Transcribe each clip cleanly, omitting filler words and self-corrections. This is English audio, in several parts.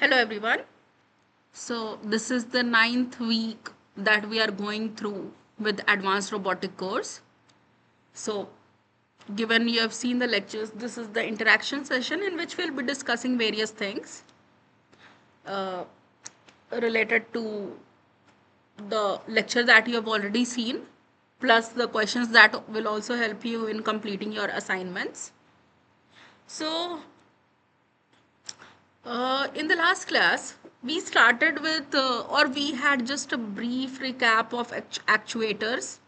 Hello everyone. So this is the 9th week that we are going through with advanced robotic course. So given you have seen the lectures, this is the interaction session in which we'll be discussing various things uh, related to the lecture that you have already seen, plus the questions that will also help you in completing your assignments. So in the last class, we started with, or we had just a brief recap of actuators.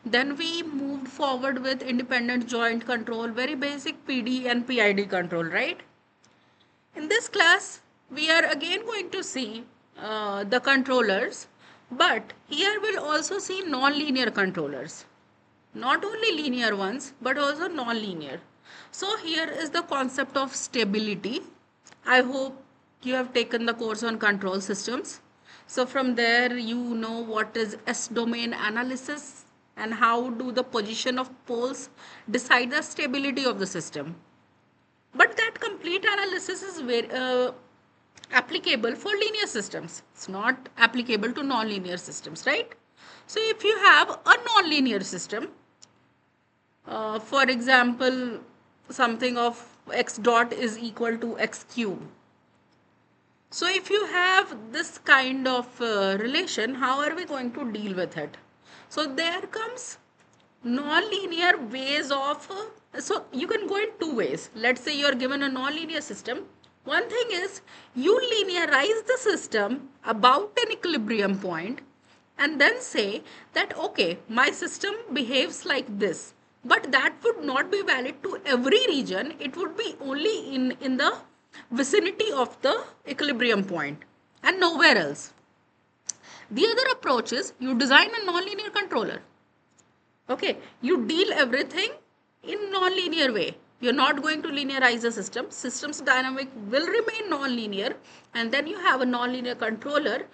Then we moved forward with independent joint control, very basic PD and PID control, right? In this class, we are again going to see the controllers, but here we'll also see non-linear controllers. Not only linear ones, but also non-linear. So here is the concept of stability. I hope you have taken the course on control systems. So from there you know what is S-domain analysis and how do the position of poles decide the stability of the system. But that complete analysis is very applicable for linear systems. It's not applicable to non-linear systems, right? So if you have a non-linear system, for example, something of x dot is equal to x cube. So if you have this kind of relation, how are we going to deal with it? So there comes non-linear ways of, so you can go in two ways. Let's say you are given a non-linear system. One thing is you linearize the system about an equilibrium point and then say that okay, my system behaves like this, but that would not be valid to every region. It would be only in the vicinity of the equilibrium point and nowhere else. The other approach is you design a nonlinear controller. Okay, you deal everything in non-linear way. You're not going to linearize the system. System's dynamic will remain non-linear, and then you have a non-linear controller,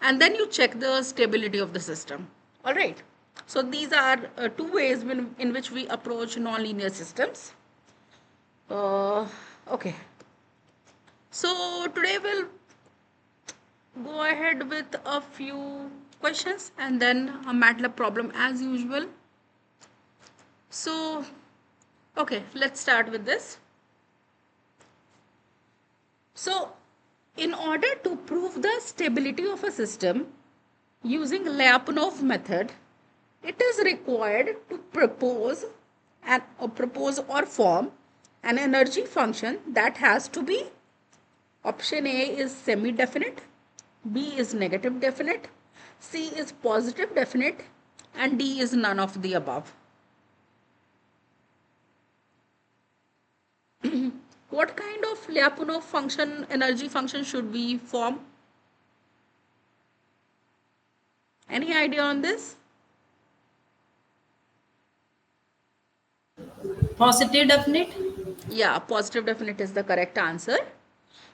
and then you check the stability of the system. All right. So these are two ways in which we approach non-linear systems. Okay. So today we'll go ahead with a few questions and then a MATLAB problem as usual. So, okay, let's start with this. So, in order to prove the stability of a system using Lyapunov method, it is required to propose or form an energy function that has to be option A is semi-definite, B is negative definite, C is positive definite, and D is none of the above. What kind of Lyapunov function, energy function should we form? Any idea on this? Positive definite. Yeah, positive definite is the correct answer.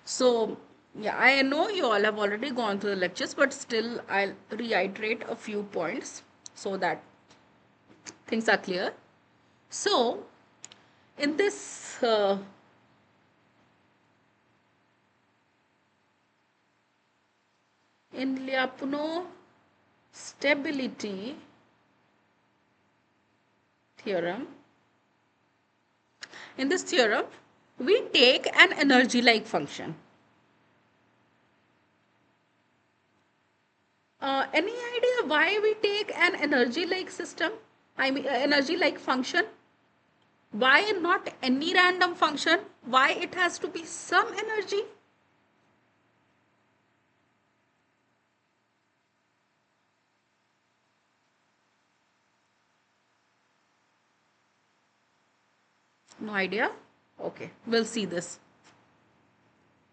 So, yeah, I know you all have already gone through the lectures, but still I'll reiterate a few points so that things are clear. So, in this in Lyapunov stability theorem, in this theorem, we take an energy like function. Any idea why we take an energy like system? I mean, energy like function? Why not any random function? Why it has to be some energy? No idea? Okay, we'll see this.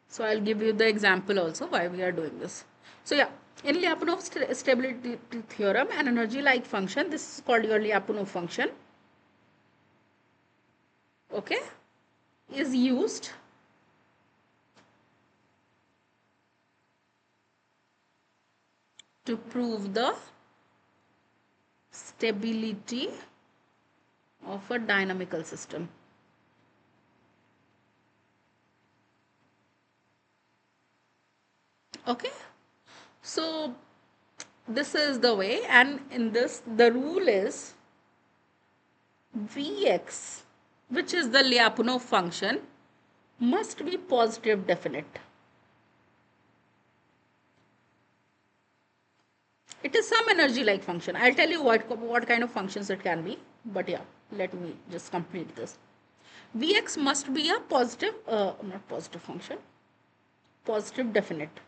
So I'll give you the example also why we are doing this. So yeah, in Lyapunov stability theorem, an energy like function, this is called your Lyapunov function, okay, is used to prove the stability of a dynamical system. Okay, so this is the way, and in this the rule is Vx, which is the Lyapunov function, must be positive definite. It is some energy like function. I'll tell you what kind of functions it can be, but yeah, let me just complete this. Vx must be a positive, not positive function, positive definite.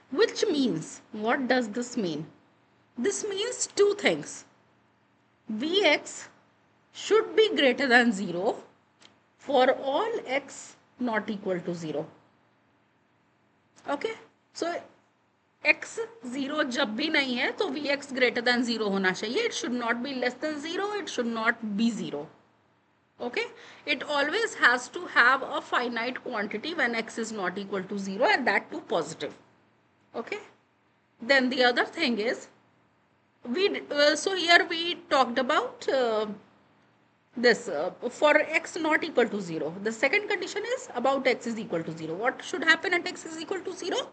Which means, what does this mean? This means two things. Vx should be greater than 0 for all x not equal to 0. Okay, so x 0 जब भी नहीं है तो Vx greater than 0 होना चाहिए. It should not be less than 0. It should not be 0. Okay, it always has to have a finite quantity when x is not equal to 0, and that too positive. Okay, then the other thing is so here we talked about this for x not equal to 0. The second condition is about x is equal to 0. What should happen at x is equal to 0?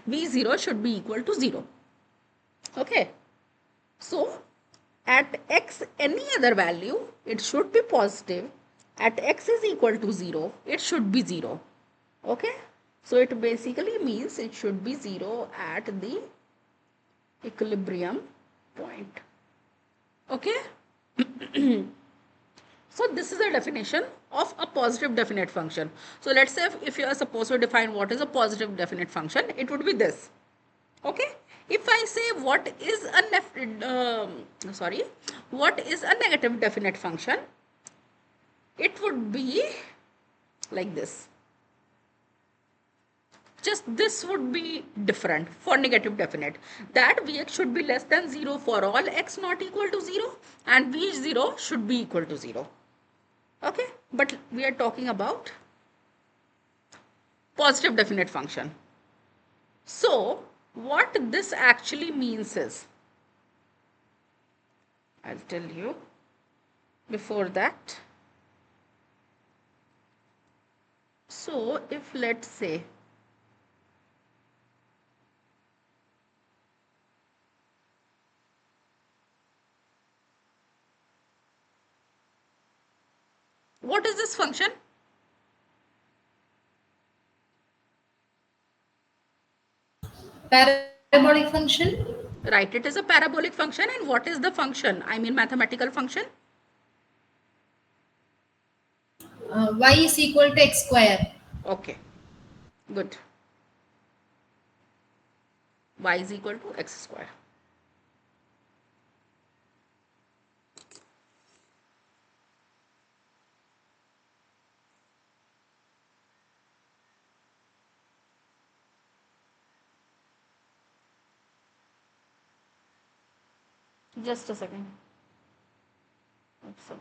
V0 should be equal to 0. Okay, so at x any other value it should be positive. At x is equal to 0 it should be 0. Okay, so it basically means it should be 0 at the equilibrium point. Okay, so this is a definition of a positive definite function. So let's say if you are supposed to define what is a positive definite function, it would be this. Okay, if I say what is a negative definite function, it would be like this. Just this would be different for negative definite, that Vx should be less than 0 for all x not equal to 0, and V0 should be equal to 0. Okay, but we are talking about positive definite function. So what this actually means is, I'll tell you before that. So if let's say what is this function? Parabolic function. Right, it is a parabolic function. And what is the function? I mean mathematical function. Y is equal to x square. Okay, good. Y is equal to x square. Just a second. So,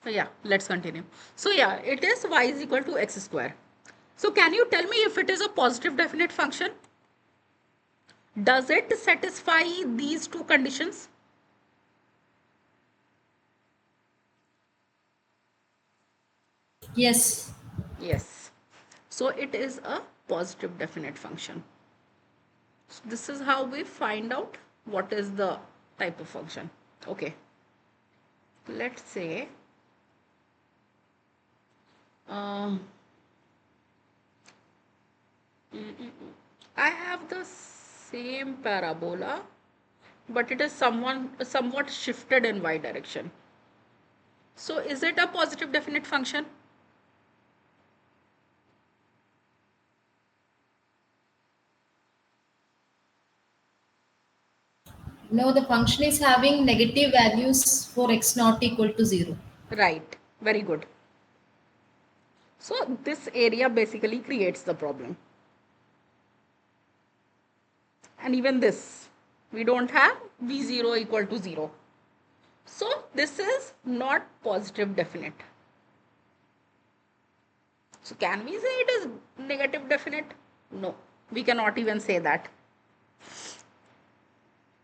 yeah, let's continue. So yeah, it is y is equal to x square. So can you tell me if it is a positive definite function? Does it satisfy these two conditions? Yes. Yes. So it is a positive definite function. So this is how we find out what is the type of function. Okay. Let's say um, I have the same parabola, but it is somewhat shifted in y direction. So is it a positive definite function? No, the function is having negative values for x not equal to 0. Right. Very good. So this area basically creates the problem. And even this, we don't have V0 equal to 0. So this is not positive definite. So can we say it is negative definite? No, we cannot even say that.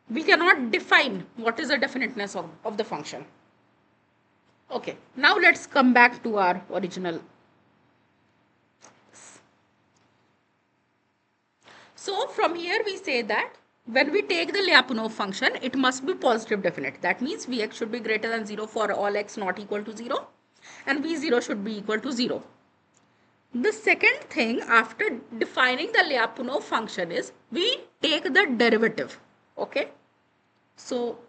We cannot define what is the definiteness of the function. Okay, now let's come back to our original. So from here we say that when we take the Lyapunov function, it must be positive definite. That means Vx should be greater than 0 for all x not equal to 0 and V0 should be equal to 0. The second thing after defining the Lyapunov function is we take the derivative. Okay. So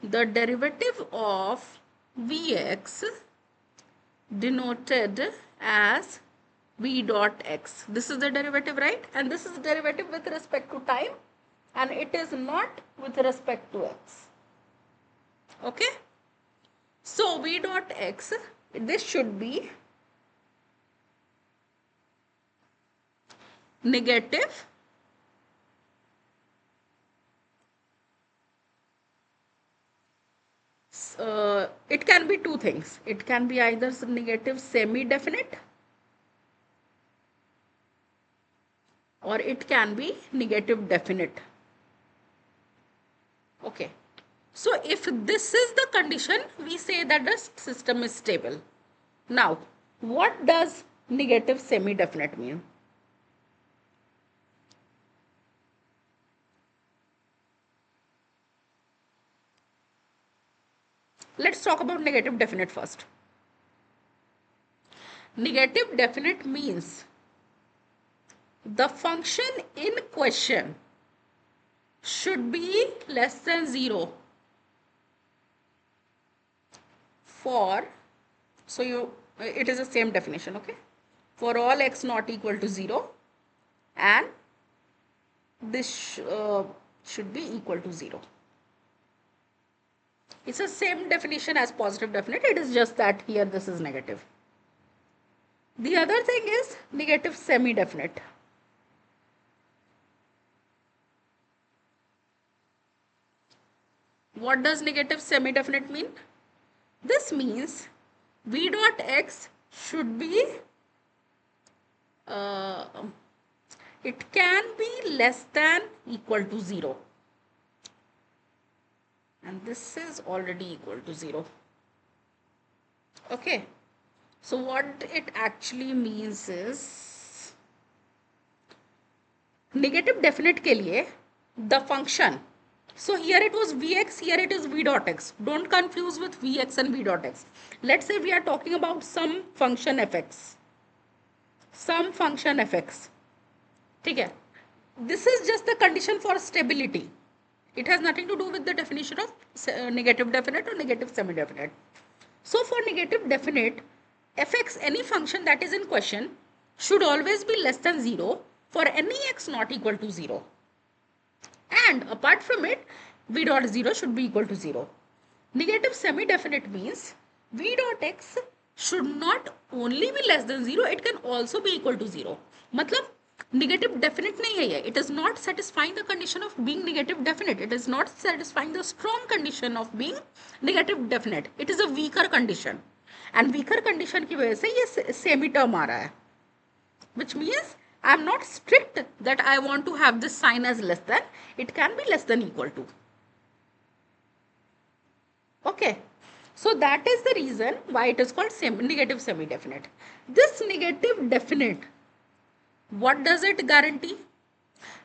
the derivative of Vx denoted as v dot x. This is the derivative, right? And this is the derivative with respect to time and it is not with respect to x. Okay. So v dot x, this should be negative it can be two things. It can be either negative semi-definite or it can be negative definite. Okay. So if this is the condition, we say that the system is stable. Now, what does negative semi-definite mean? Let's talk about negative definite first. Negative definite means the function in question should be less than 0 for, so it is the same definition, okay, for all x not equal to 0 and this should be equal to 0. It's the same definition as positive definite, it is just that here this is negative. The other thing is negative semi-definite. What does negative semi-definite mean? This means v dot x should be, it can be less than equal to 0. And this is already equal to 0. Okay. So what it actually means is negative definite के लिए the function. So here it was Vx, here it is V dot x. Don't confuse with Vx and V dot x. Let's say we are talking about some function fx. Some function fx. ठीक है. This is just the condition for stability. It has nothing to do with the definition of negative definite or negative semi-definite. So for negative definite, fx, any function that is in question, should always be less than 0 for any x not equal to 0. And apart from it, v dot 0 should be equal to 0. Negative semi-definite means v dot x should not only be less than 0, it can also be equal to 0. मतलब negative definite नहीं है ये. It is not satisfying the condition of being negative definite. It is not satisfying the strong condition of being negative definite. It is a weaker condition. And weaker condition की वजह से ये semi term आ रहा है. Which means I am not strict that I want to have this sign as less than. It can be less than equal to. Okay. So that is the reason why it is called negative semi-definite. This negative definite, what does it guarantee?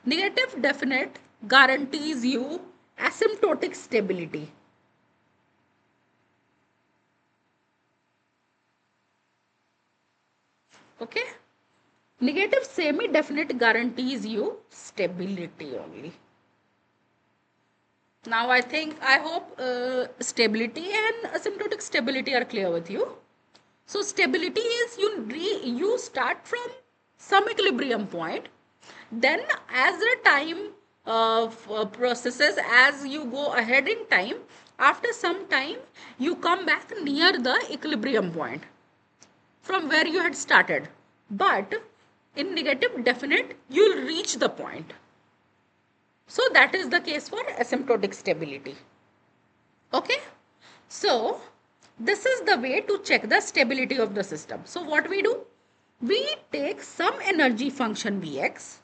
Negative definite guarantees you asymptotic stability. Okay. Negative semi-definite guarantees you stability only. Now I hope stability and asymptotic stability are clear with you. So stability is you start from some equilibrium point, then as the time processes, as you go ahead in time, after some time you come back near the equilibrium point from where you had started. But in negative definite, you'll reach the point. So that is the case for asymptotic stability. Okay. So this is the way to check the stability of the system. So what we do? We take some energy function Vx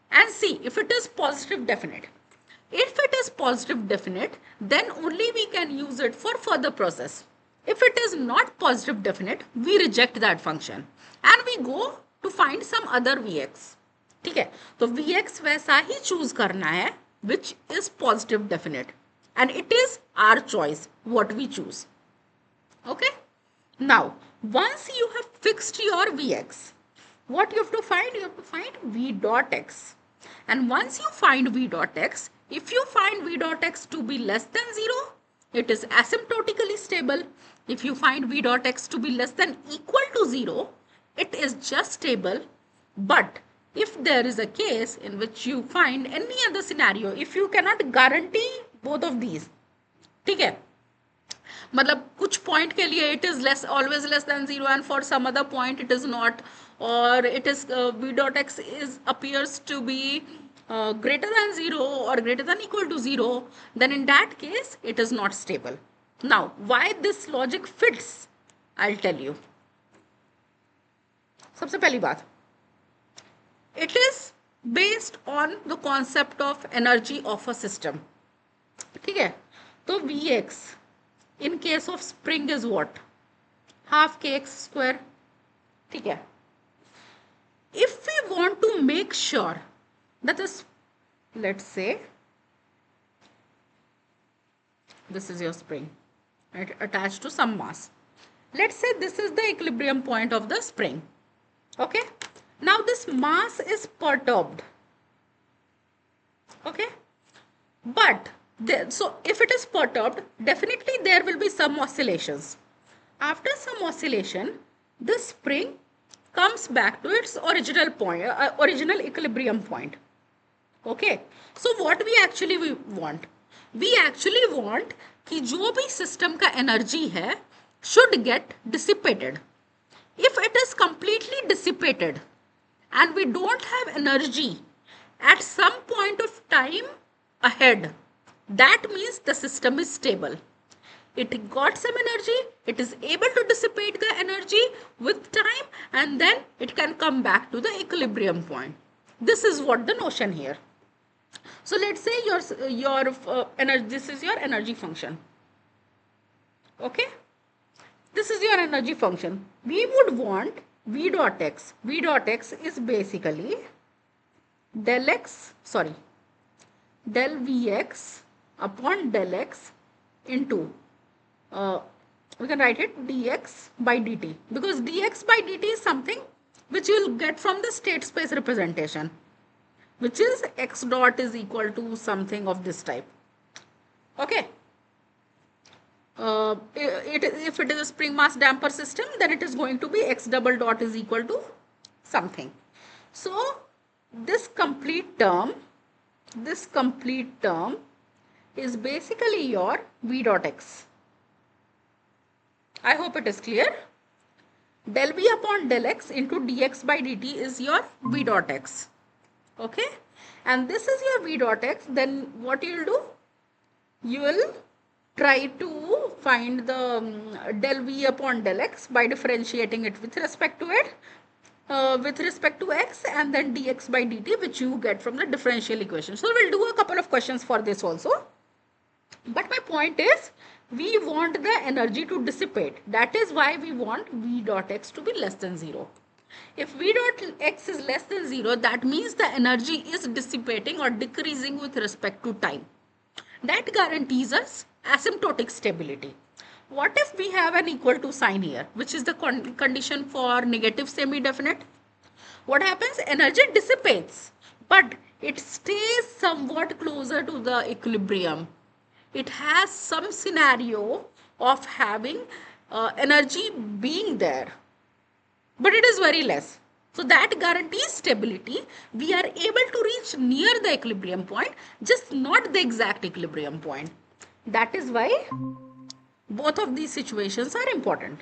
and see if it is positive definite. If it is positive definite, then only we can use it for further process. If it is not positive definite, we reject that function and we go to find some other Vx. ठीक है, तो Vx वैसा ही choose करना है which is positive definite and it is our choice what we choose. Okay. Now, once you have fixed your Vx, what you have to find? You have to find V dot x. And once you find V dot x, if you find V dot x to be less than 0, it is asymptotically stable. If you find V dot x to be less than equal to 0, it is just stable. But if there is a case in which you find any other scenario, if you cannot guarantee both of these, ठीक है, मतलब कुछ point के लिए it is less always less than 0 and for some other point it is not, और it is v dot x is appears to be greater than 0 or greater than equal to 0, then in that case it is not stable. Now why this logic fits, I'll tell you. सबसे पहली बात, it is based on the concept of energy of a system. ठीक है, तो Vx in case of spring is what? Half kx square. ठीक है, if we want to make sure that this, let's say this is your spring, right, attached to some mass. Let's say this is the equilibrium point of the spring. Okay, now this mass is perturbed. Okay, but so if it is perturbed, definitely there will be some oscillations. After some oscillation, the spring comes back to its original point, original equilibrium point. Okay, so what we actually want? We actually want कि जो भी system का energy है should get dissipated. If it is completely dissipated and we don't have energy at some point of time ahead, that means the system is stable. It got some energy, it is able to dissipate the energy with time, and then it can come back to the equilibrium point. This is what the notion here. So let's say your energy, this is your energy function. Okay, this is your energy function. We would want V dot x. V dot x is basically del Vx upon del x into we can write it dx by dt, because dx by dt is something which you will get from the state space representation, which is x dot is equal to something of this type. Okay, if it is a spring mass damper system, then it is going to be x double dot is equal to something. So this complete term is basically your V dot x. I hope it is clear. Del V upon del x into dx by dt is your V dot x. Okay, and this is your V dot x. Then what you will do? You will try to find the del V upon del x by differentiating it with respect to it. With respect to x, and then dx by dt, which you get from the differential equation. So we'll do a couple of questions for this also. But my point is, we want the energy to dissipate. That is why we want V dot x to be less than 0. If V dot x is less than 0, that means the energy is dissipating or decreasing with respect to time. That guarantees us asymptotic stability. What if we have an equal to sign here, which is the condition for negative semi-definite? What happens? Energy dissipates, but it stays somewhat closer to the equilibrium. It has some scenario of having energy being there, but it is very less. So that guarantees stability. We are able to reach near the equilibrium point, just not the exact equilibrium point. That is why both of these situations are important.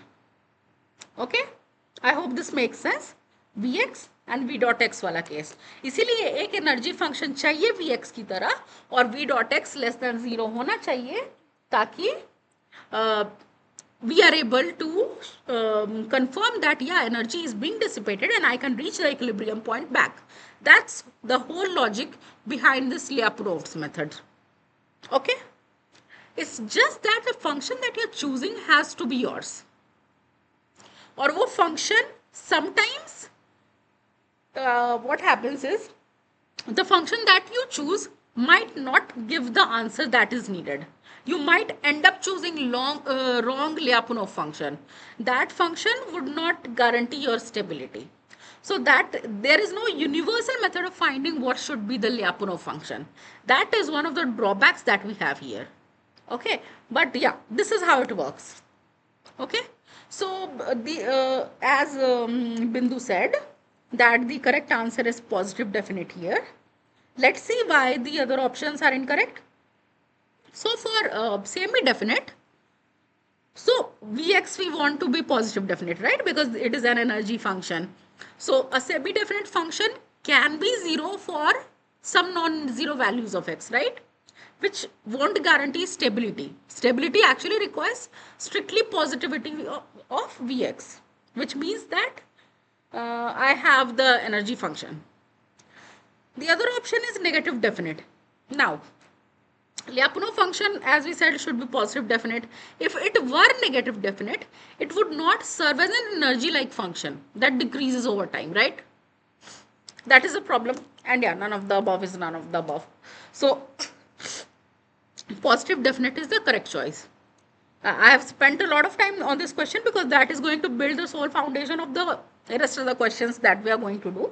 Okay, I hope this makes sense. Vx and V dot x वाला case, इसीलिए एक energy function चाहिए Vx की तरह और V dot x less than 0 होना चाहिए, ताकि we are able to confirm that yeah, energy is being dissipated and I can reach the equilibrium point back. That's the whole logic behind this Lyapunov method. Okay, it's just that the function that you're choosing has to be yours. और वो function sometimes what happens is the function that you choose might not give the answer that is needed. You might end up choosing wrong Lyapunov function. That function would not guarantee your stability. So that there is no universal method of finding what should be the Lyapunov function. That is one of the drawbacks that we have here. Okay, but yeah, this is how it works. Okay, so the as Bindu said that the correct answer is positive definite here. Let's see why the other options are incorrect. So for semi-definite, so Vx we want to be positive definite, right? Because it is an energy function. So a semi-definite function can be 0 for some non-zero values of x, right? Which won't guarantee stability. Stability actually requires strictly positivity of Vx, which means that I have the energy function. The other option is negative definite. Now, Lyapunov function, as we said, should be positive definite. If it were negative definite, it would not serve as an energy-like function that decreases over time, right? That is a problem. And yeah, none of the above is none of the above. So, positive definite is the correct choice. I have spent a lot of time on this question because that is going to build the sole foundation of the rest of the questions that we are going to do.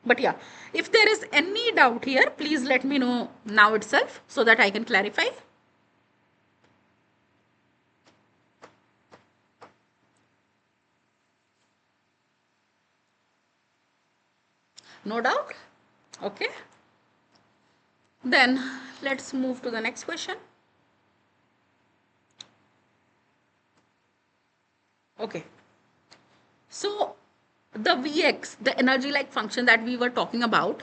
But yeah, if there is any doubt here, please let me know now itself so that I can clarify. No doubt? Okay. Then let's move to the next question. Okay. So the Vx, the energy like function that we were talking about,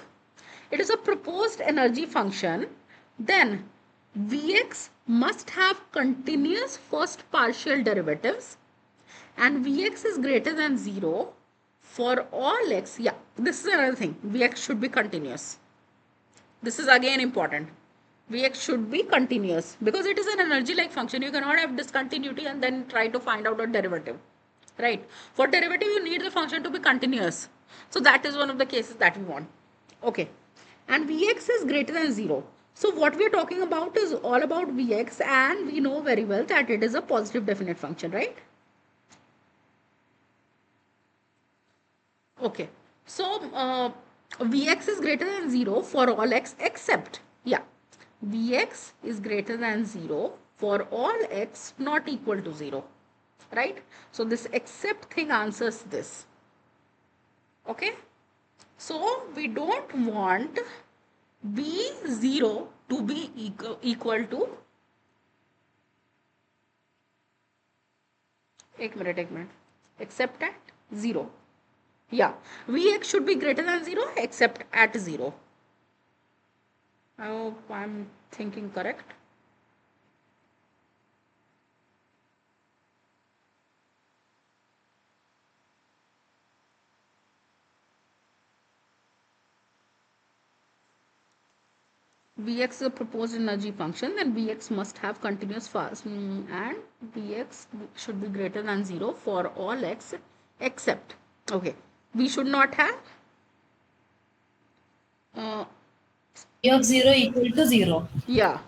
it is a proposed energy function. Then Vx must have continuous first partial derivatives and Vx is greater than 0 for all x. Yeah, this is another thing. Vx should be continuous. This is again important. Vx should be continuous because it is an energy like function. You cannot have discontinuity and then try to find out a derivative, right? For derivative you need the function to be continuous. So that is one of the cases that we want. Okay, and Vx is greater than 0. So what we are talking about is all about Vx, and we know very well that it is a positive definite function, right? Okay, so Vx is greater than 0 for all x except, yeah, Vx is greater than 0 for all x not equal to 0, right? So this except thing answers this. Okay, so we don't want V0 to be equal to, एक minute, except at 0. Yeah, Vx should be greater than 0 except at 0. I hope I'm thinking correct. Vx is a proposed energy function, then Vx must have continuous fast and Vx should be greater than 0 for all x except, okay, we should not have V of 0 equal to 0. yeah.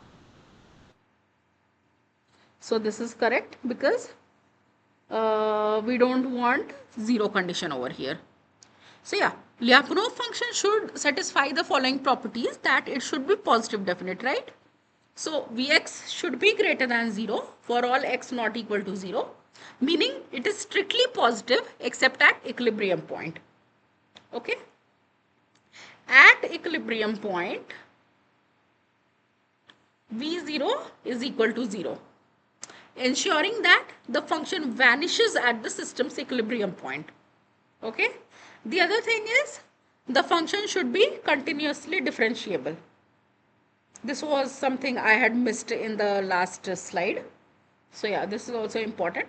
So this is correct because we don't want 0 condition over here. So yeah, Lyapunov function should satisfy the following properties, that it should be positive definite, right? So Vx should be greater than 0 for all x not equal to 0, meaning it is strictly positive except at equilibrium point. Okay. At equilibrium point, V0 is equal to 0, ensuring that the function vanishes at the system's equilibrium point. Okay. The other thing is the function should be continuously differentiable. This was something I had missed in the last slide. So yeah, this is also important.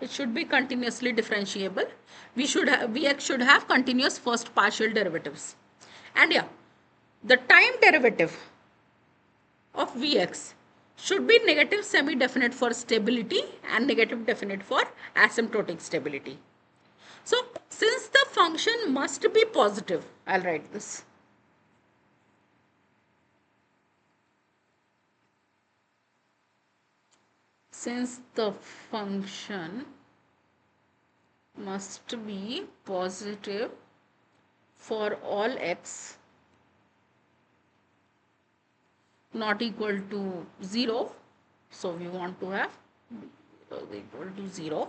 It should be continuously differentiable. Vx should have continuous first partial derivatives. And yeah, the time derivative of Vx should be negative semi-definite for stability and negative definite for asymptotic stability. So since the function must be positive, I'll write this. Since the function must be positive for all x not equal to 0, so we want to have equal to 0.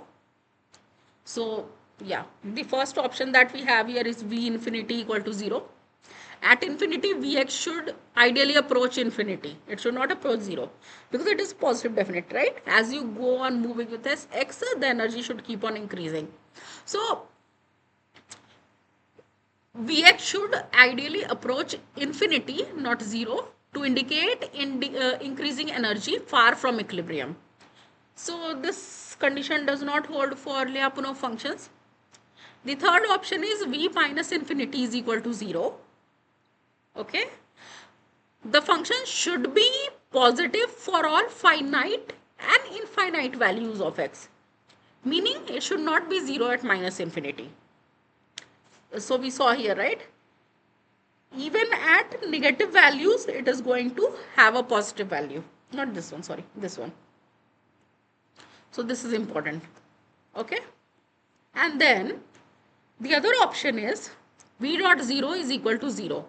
So yeah, the first option that we have here is v infinity equal to 0. At infinity, vx should ideally approach infinity. It should not approach 0 because it is positive definite, right? As you go on moving with this x, the energy should keep on increasing. So Vx should ideally approach infinity, not 0, to indicate increasing energy far from equilibrium. So this condition does not hold for Lyapunov functions. The third option is v minus infinity is equal to 0. Okay. The function should be positive for all finite and infinite values of x, meaning it should not be 0 at minus infinity. So we saw here, right? Even at negative values, it is going to have a positive value. Not this one, sorry, this one. So this is important. Okay. And then the other option is v dot 0 is equal to 0.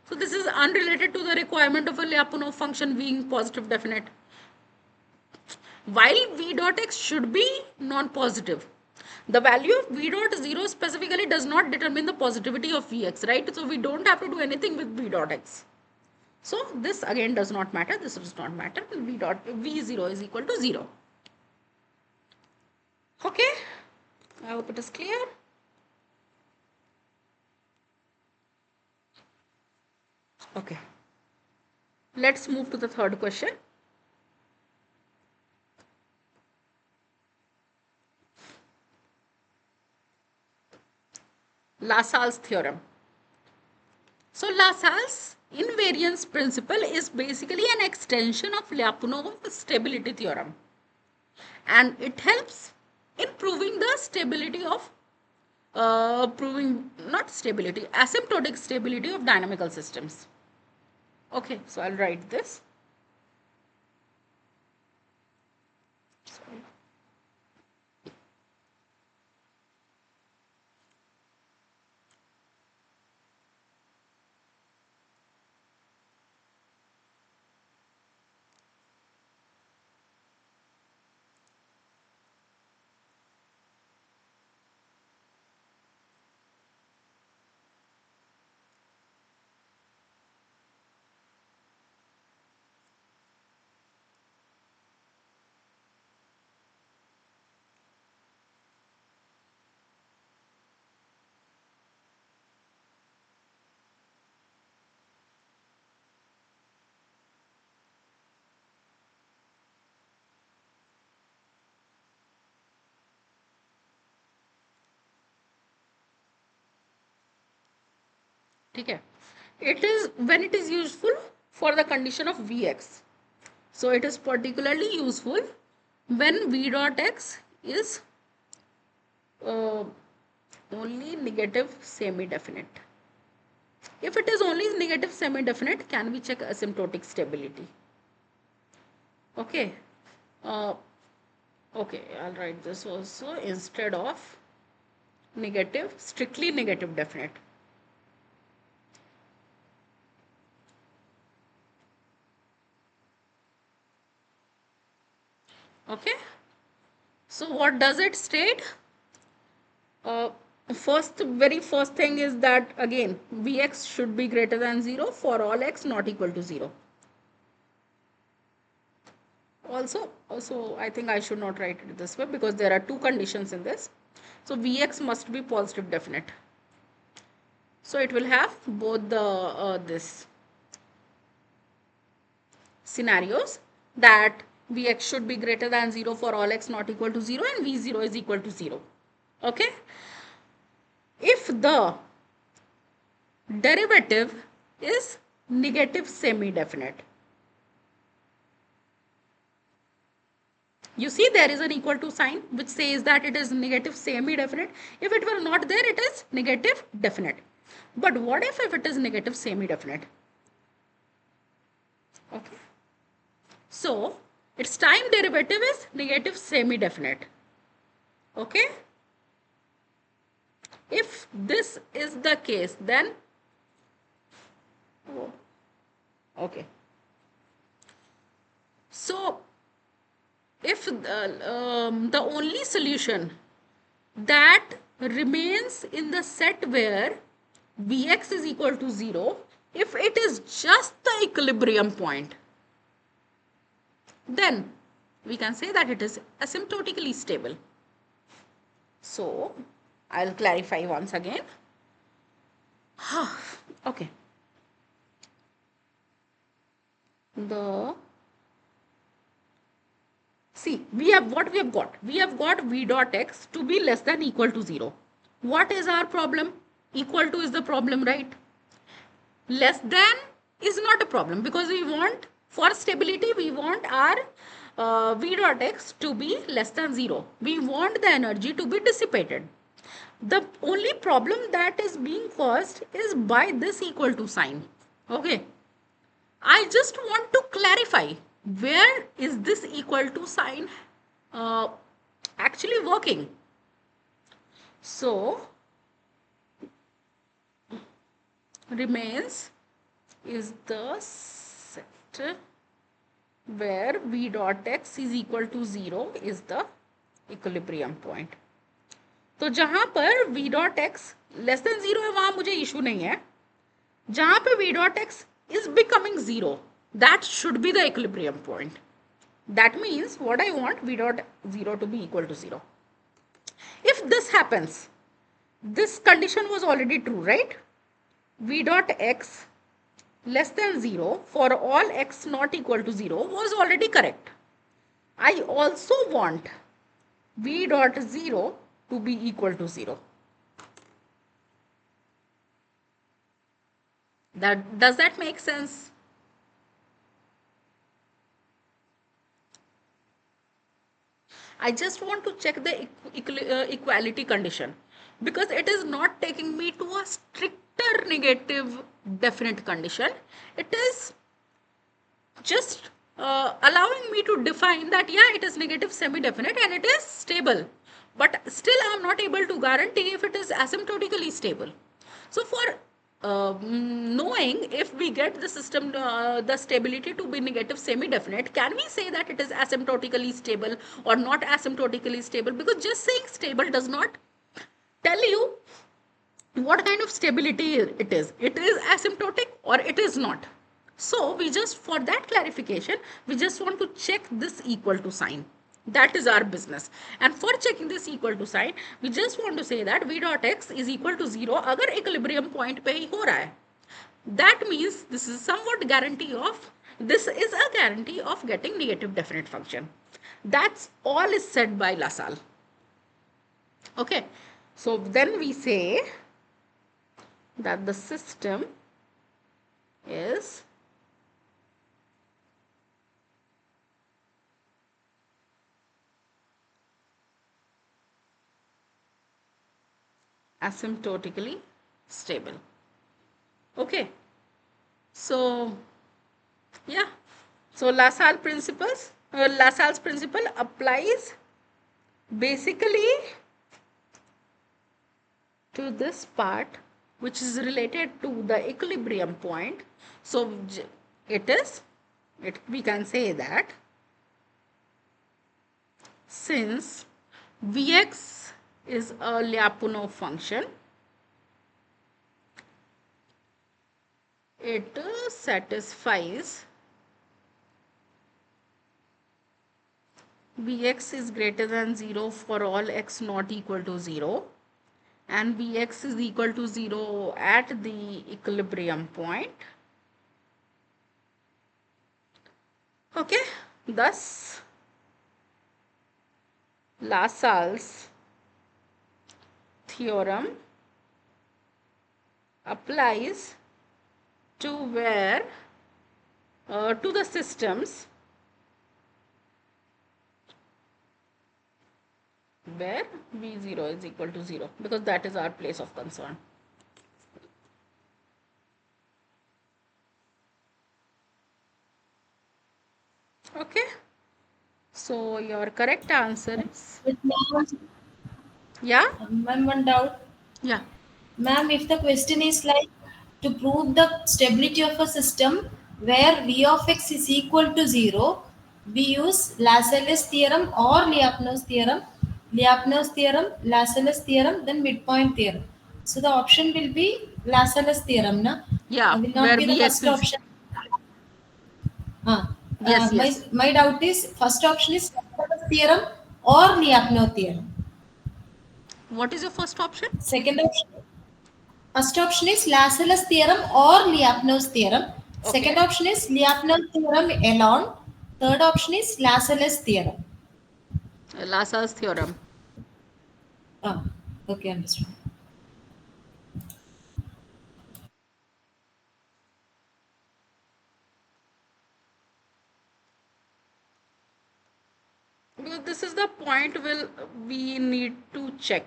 So this is unrelated to the requirement of a Lyapunov function being positive definite. While v dot x should be non-positive, the value of v dot 0 specifically does not determine the positivity of vx, right? So we don't have to do anything with v dot x. So this again does not matter. This does not matter. v0 is equal to 0. Okay. I hope it is clear. Okay. Let's move to the third question. Lassalle's theorem. So Lassalle's invariance principle is basically an extension of Lyapunov stability theorem, and it helps in proving the stability of asymptotic stability of dynamical systems. Okay, so I'll write this. Sorry. Okay. It is when it is useful for the condition of Vx. So it is particularly useful when V dot x is uh, only negative semi-definite. If it is only negative semi-definite, can we check asymptotic stability? Okay. Okay, I'll write this also instead of negative, strictly negative definite. Okay. So what does it state? Very first thing is that again, Vx should be greater than 0 for all x not equal to 0. Also, I think I should not write it this way because there are two conditions in this. So Vx must be positive definite. So it will have both the this scenarios that Vx should be greater than 0 for all x not equal to 0 and V0 is equal to 0. Okay. If the derivative is negative semi-definite, You see there is an equal to sign which says that it is negative semi-definite. If it were not there, it is negative definite. But what if it is negative semi-definite? Okay. So its time derivative is negative semi-definite. Okay. If this is the case, then okay. So if the only solution that remains in the set where Vx is equal to 0, if it is just the equilibrium point, then we can say that it is asymptotically stable. So I'll clarify once again. Okay. See, we have what we have got. We have got v dot x to be less than equal to 0. What is our problem? Equal to is the problem, right? Less than is not a problem because we want, for stability, we want our v dot x to be less than 0. We want the energy to be dissipated. The only problem that is being caused is by this equal to sign. Okay. I just want to clarify, where is this equal to sign actually working? So remains is the set where v dot x is equal to 0 is the equilibrium point. तो जहां पर v dot x less than 0 है वहां मुझे issue नहीं है. जहां पे v dot x is becoming 0, that should be the equilibrium point. That means what I want v dot 0 to be equal to 0. If this happens, this condition was already true, right? V dot x less than 0 for all x not equal to 0 was already correct. I also want v dot 0 to be equal to 0. Does that make sense? I just want to check the equality condition because it is not taking me to a stricter negative definite condition. It is just allowing me to define that, yeah, it is negative semi-definite and it is stable. But still I am not able to guarantee if it is asymptotically stable. So for knowing if we get the system, the stability to be negative semi-definite, can we say that it is asymptotically stable or not asymptotically stable? Because just saying stable does not tell you what kind of stability it is. It is asymptotic or it is not. So we just, for that clarification, we just want to check this equal to sign. That is our business. And for checking this equal to sign, we just want to say that v dot x is equal to 0 अगर equilibrium point पे ही हो रहा है. That means this is somewhat guarantee of, this is a guarantee of getting negative definite function. That's all is said by LaSalle. Okay. So then we say that the system is asymptotically stable. Okay. So yeah. So LaSalle's principle applies basically to this part which is related to the equilibrium point. So we can say that since Vx is a Lyapunov function, it satisfies Vx is greater than 0 for all x not equal to 0 and Vx is equal to 0 at the equilibrium point. Okay, thus LaSalle's theorem applies to where to the systems where V0 is equal to 0, because that is our place of concern. Okay, so your correct answer is, But ma'am, yeah, ma'am, one doubt. yeah, Ma'am, if the question is like to prove the stability of a system where V of x is equal to 0, we use Lascelles theorem or Lyapunov theorem. Lyapunov theorem, Lascelles theorem, then midpoint theorem. So the option will be Lascelles theorem, na? yeah, Will not where be the Vx first is, option. yes, My, yes. my doubt is first option is Lascelles theorem or Lyapunov theorem. What is your first option? Second option. First option is Lascelles theorem or Lyapunov's theorem. Okay, Second option is Lyapunov theorem alone. Third option is Lascelles theorem. Lassalle's theorem. Ah, okay, understood. Because this is the point will we need to check.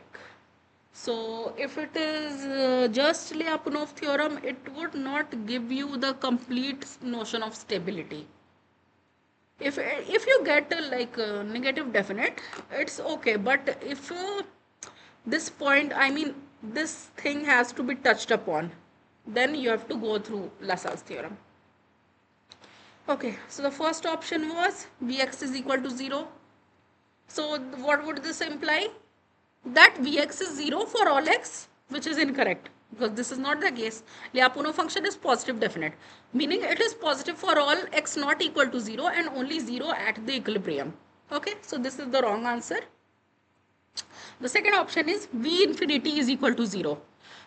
So if it is just Lyapunov theorem, it would not give you the complete notion of stability. If you get like negative definite, it's okay. But if this point, I mean, this thing has to be touched upon, then you have to go through Lassalle's theorem. Okay, so the first option was Vx is equal to 0. So what would this imply? That Vx is 0 for all x, which is incorrect, because this is not the case. Lyapunov function is positive definite, meaning it is positive for all x not equal to 0 and only 0 at the equilibrium. Okay, so this is the wrong answer. The second option is V infinity is equal to 0.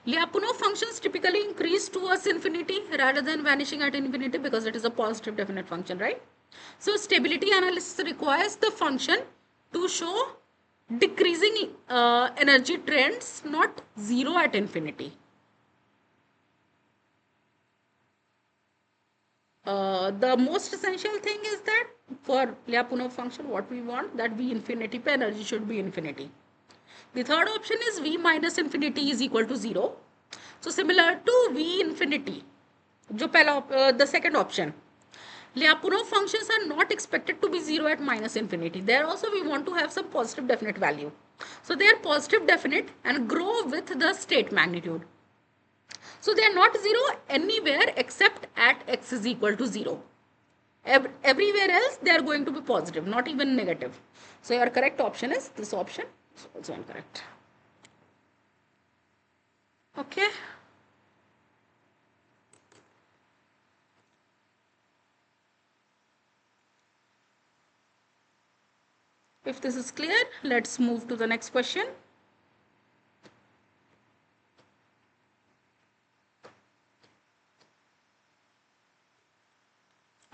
Lyapunov functions typically increase towards infinity rather than vanishing at infinity, because it is a positive definite function, right? So stability analysis requires the function to show decreasing energy trends, not 0 at infinity. The most essential thing is that for Lyapunov function, what we want, that V infinity per energy should be infinity. The third option is V minus infinity is equal to 0. So similar to V infinity, the second option. Lyapunov functions are not expected to be 0 at minus infinity. There also we want to have some positive definite value. So they are positive definite and grow with the state magnitude. So they are not 0 anywhere except at x is equal to 0. Everywhere else they are going to be positive, not even negative. So your correct option is this option. It's also incorrect. Okay. If this is clear, let's move to the next question.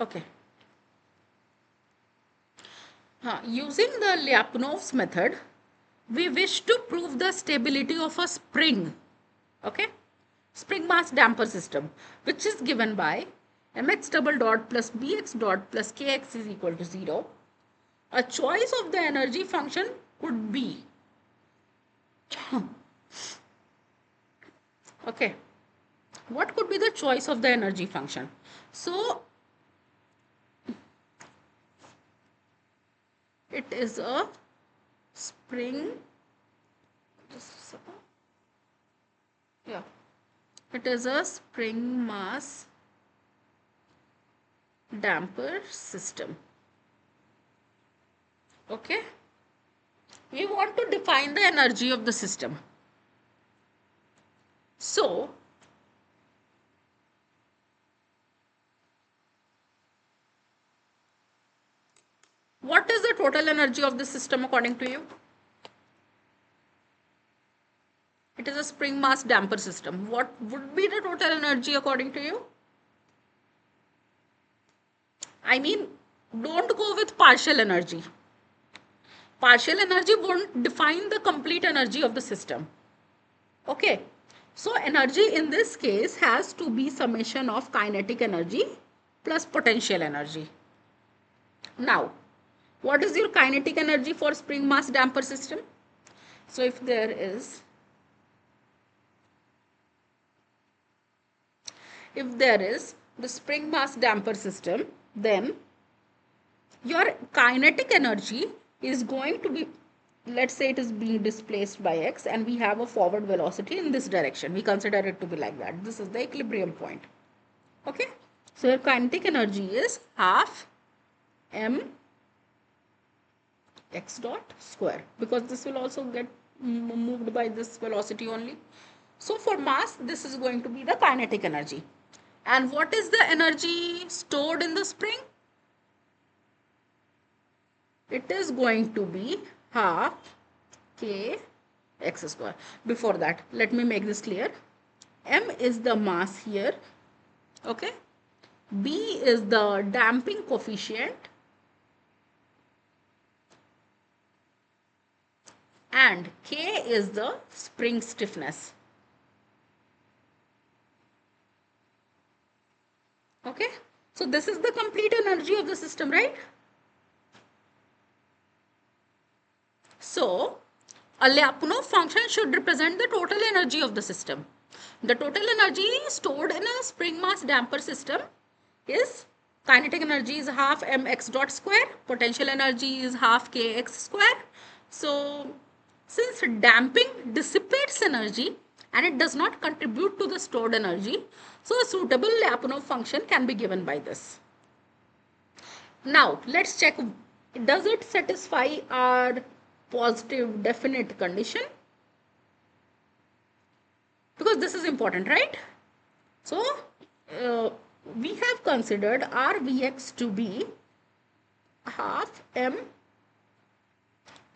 Okay. Using the Lyapunov's method, we wish to prove the stability of a spring. Okay. Spring mass damper system, which is given by mx double dot plus bx dot plus kx is equal to 0. A choice of the energy function could be okay. What could be the choice of the energy function? So it is a spring. Yeah, it is a spring mass damper system. Okay, we want to define the energy of the system. So what is the total energy of the system according to you? It is a spring mass damper system. What would be the total energy according to you? I mean, don't go with partial energy. Partial energy won't define the complete energy of the system. Okay. So energy in this case has to be summation of kinetic energy plus potential energy. Now, what is your kinetic energy for spring mass damper system? So if there is the spring mass damper system, then your kinetic energy is going to be, let's say it is being displaced by x and we have a forward velocity in this direction. We consider it to be like that. This is the equilibrium point. Okay. So your kinetic energy is half m x dot square, because this will also get moved by this velocity only. So for mass, this is going to be the kinetic energy. And what is the energy stored in the spring? It is going to be half k x square. Before that, let me make this clear. M is the mass here. Okay. B is the damping coefficient. And K is the spring stiffness. Okay. So this is the complete energy of the system, right? So a Lyapunov function should represent the total energy of the system. The total energy stored in a spring mass damper system is, kinetic energy is half mx dot square, potential energy is half kx square. So since damping dissipates energy and it does not contribute to the stored energy, so a suitable Lyapunov function can be given by this. Now let's check, does it satisfy our positive definite condition? Because this is important, right? So we have considered our Vx to be half m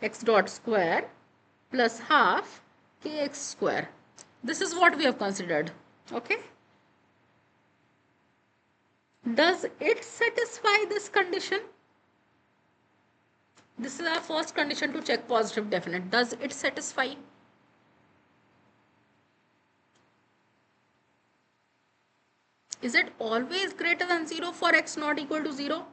x dot square plus half kx square. This is what we have considered. Okay. Does it satisfy this condition? This is our first condition to check positive definite. Does it satisfy? Is it always greater than 0 for x not equal to 0?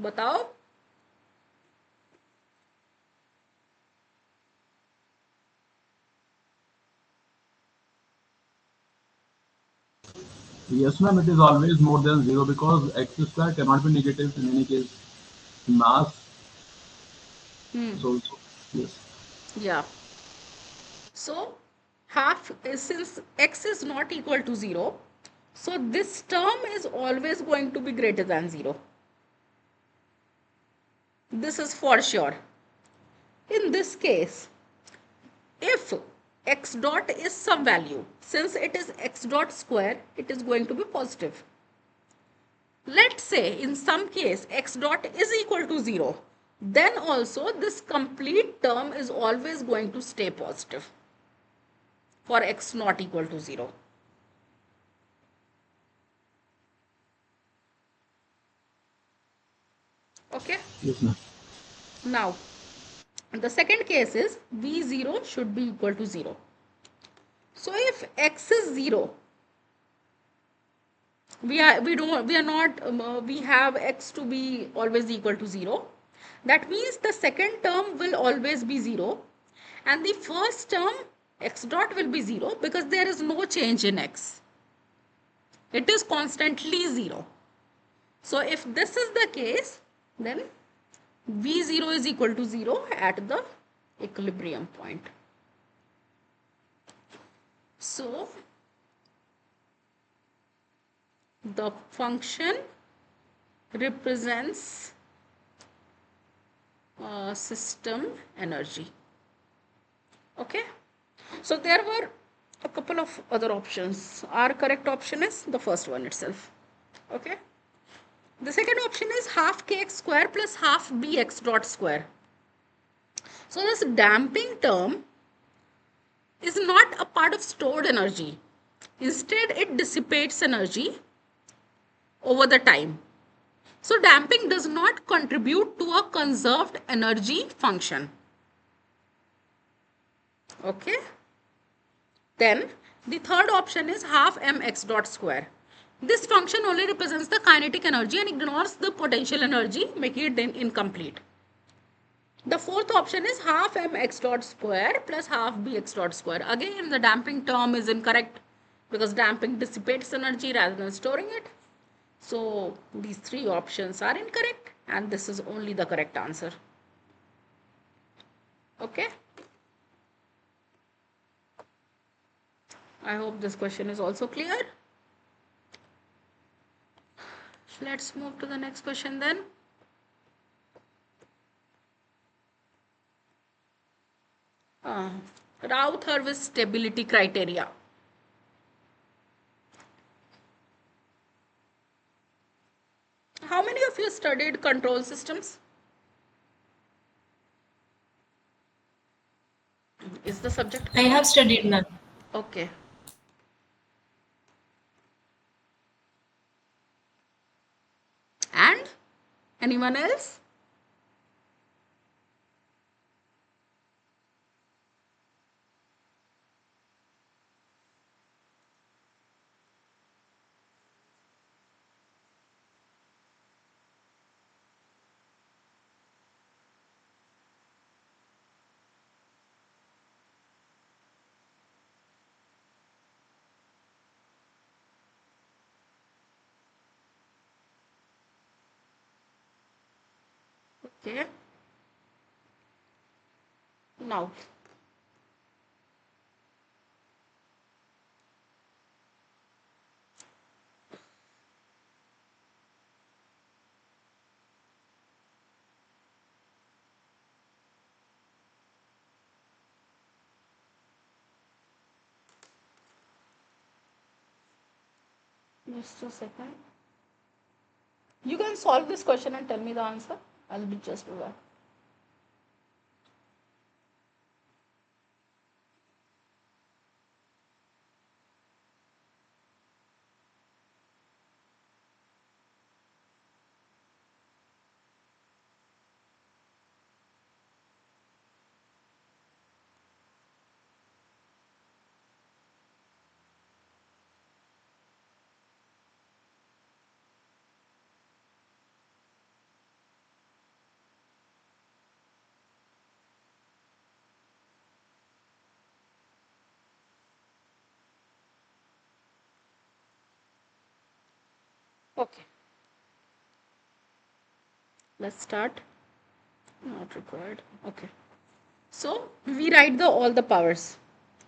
बताओ. Yes, ma'am, it is always more than 0 because x square cannot be negative in any case. Mass. So, yes. Yeah. So half is, since x is not equal to 0, so this term is always going to be greater than 0. This is for sure. In this case, if x dot is some value, since it is x dot square, it is going to be positive. Let's say in some case x dot is equal to 0, then also this complete term is always going to stay positive for x not equal to 0. Okay. Yes, ma'am. Now, the second case is V0 should be equal to 0. So if x is 0, we have x to be always equal to 0. That means the second term will always be 0 and the first term x dot will be 0 because there is no change in x. It is constantly 0. So if this is the case, then V0 is equal to 0 at the equilibrium point. So the function represents system energy. Okay. So there were a couple of other options. Our correct option is the first one itself. Okay. The second option is half kx square plus half bx dot square. So this damping term is not a part of stored energy. Instead, it dissipates energy over the time. So damping does not contribute to a conserved energy function. Okay. Then the third option is half mx dot square. This function only represents the kinetic energy and ignores the potential energy, making it then incomplete. The fourth option is half mx dot square plus half bx dot square. Again, the damping term is incorrect because damping dissipates energy rather than storing it. So these three options are incorrect and this is only the correct answer. Okay. I hope this question is also clear. Let's move to the next question then. Rao-Thurwitz stability criteria. How many of you studied control systems? Is the subject I have studied, ma'am. okay? And anyone else? Okay. Now, just a second. You can solve this question and tell me the answer. I'll be just do that. Okay. Let's start. Not required. Okay. So we write the all the powers.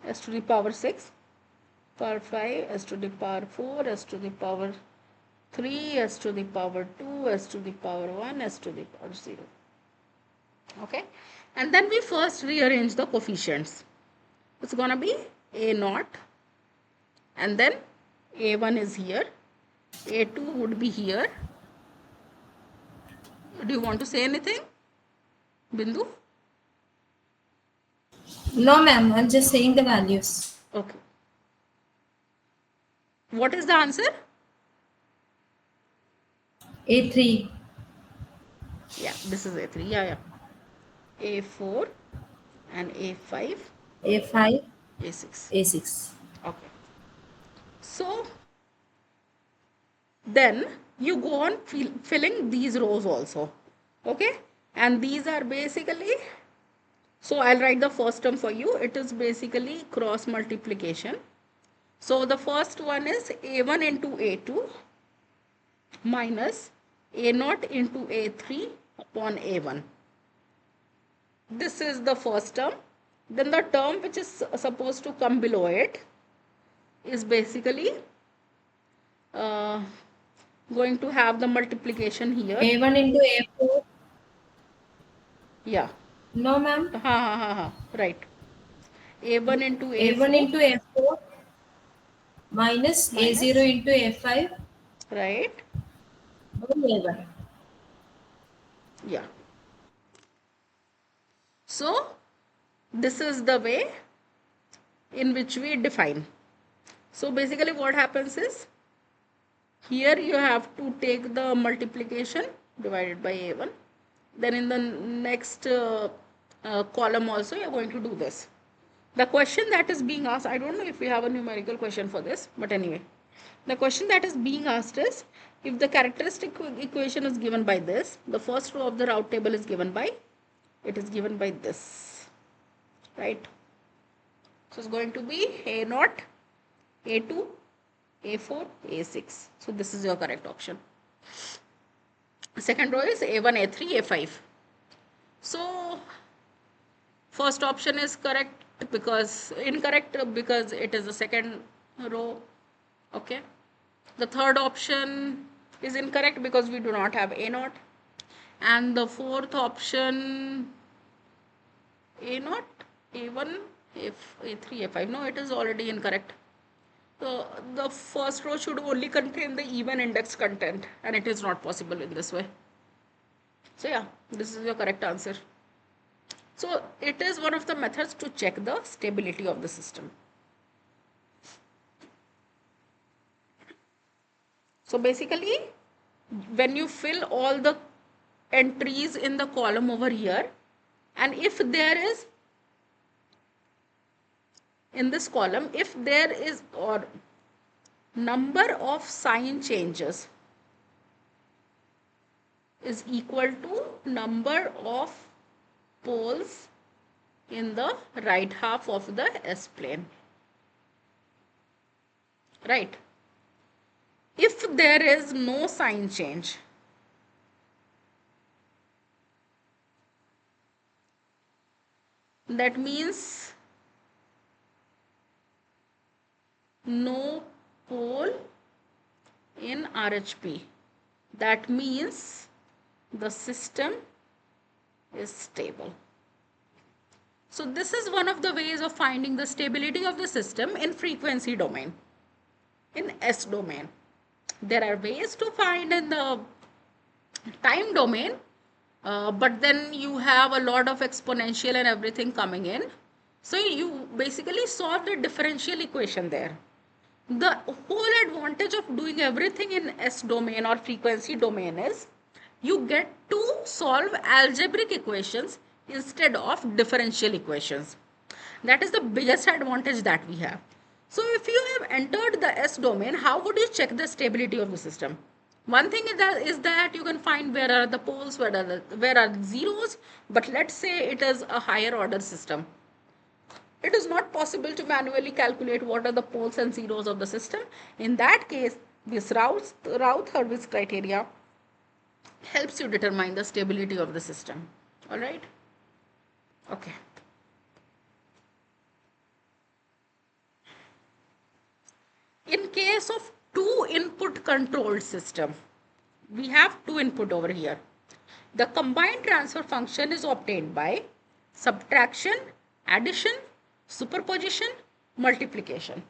S to the power 6, power 5, s to the power 4, s to the power 3, s to the power 2, s to the power 1, s to the power 0. Okay. And then we first rearrange the coefficients. It's gonna be a naught and then a1 is here, a2 would be here. Do you want to say anything, Bindu? No, ma'am. I'm just saying the values. Okay. What is the answer? A3. Yeah, this is A3. Yeah. A4 and A5, A5. A6. A6. Okay. So then you go on filling these rows also. Okay. And these are basically, so I'll write the first term for you. It is basically cross multiplication. So the first one is A1 into A2 minus A0 into A3 upon A1. This is the first term. Then the term which is supposed to come below it is basically going to have the multiplication here. A1 into A4. Yeah. No, ma'am. Right. A1 into A4. A1 into A4 minus A0 into A5 Right. by A1. Yeah. So this is the way in which we define. So basically what happens is, here you have to take the multiplication divided by A1. Then in the next column also you are going to do this. The question that is being asked, I don't know if we have a numerical question for this, but anyway, the question that is being asked is, if the characteristic equation is given by this, the first row of the route table is given by, it is given by this, right? So it's going to be A0, A2, A4, A6. So this is your correct option. Second row is A1, A3, A5. So first option is incorrect because it is the second row. Okay. The third option is incorrect because we do not have A0. And the fourth option, A0, A1, A3, A5. No, it is already incorrect. So the first row should only contain the even index content, and it is not possible in this way. So yeah, this is your correct answer. So it is one of the methods to check the stability of the system. So basically, when you fill all the entries in the column over here, and if there is in this column, if there is or number of sign changes is equal to number of poles in the right half of the S plane, right? If there is no sign change, that means no pole in RHP. That means the system is stable. So this is one of the ways of finding the stability of the system in frequency domain, in S domain. There are ways to find in the time domain, but then you have a lot of exponential and everything coming in. So you basically solve the differential equation there. The whole advantage of doing everything in S domain or frequency domain is you get to solve algebraic equations instead of differential equations. That is the biggest advantage that we have. So if you have entered the S domain, how would you check the stability of the system? One thing is that you can find where are the poles, where are the zeros, but let's say it is a higher order system. It is not possible to manually calculate what are the poles and zeros of the system. In that case, this Raut-Hurwitz criteria helps you determine the stability of the system. All right? Okay. In case of two input controlled system, we have two input over here. The combined transfer function is obtained by subtraction, addition, superposition, multiplication.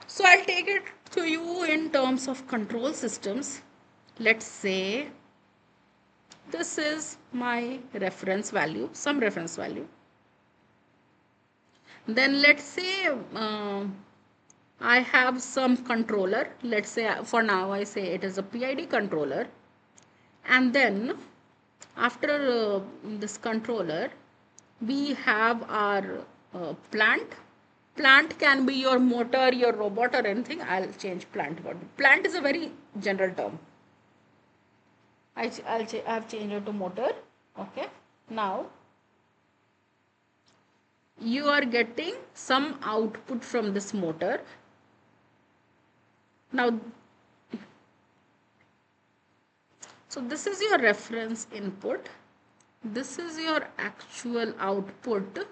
So I'll take it to you in terms of control systems. Let's say this is my reference value, some reference value. Then let's say I have some controller. Let's say for now I say it is a PID controller. And then after this controller, we have our plant. Plant can be your motor, your robot or anything. I'll change plant. Plant is a very general term. I've changed it to motor. Okay. Now you are getting some output from this motor. Now, so this is your reference input. This is your actual output.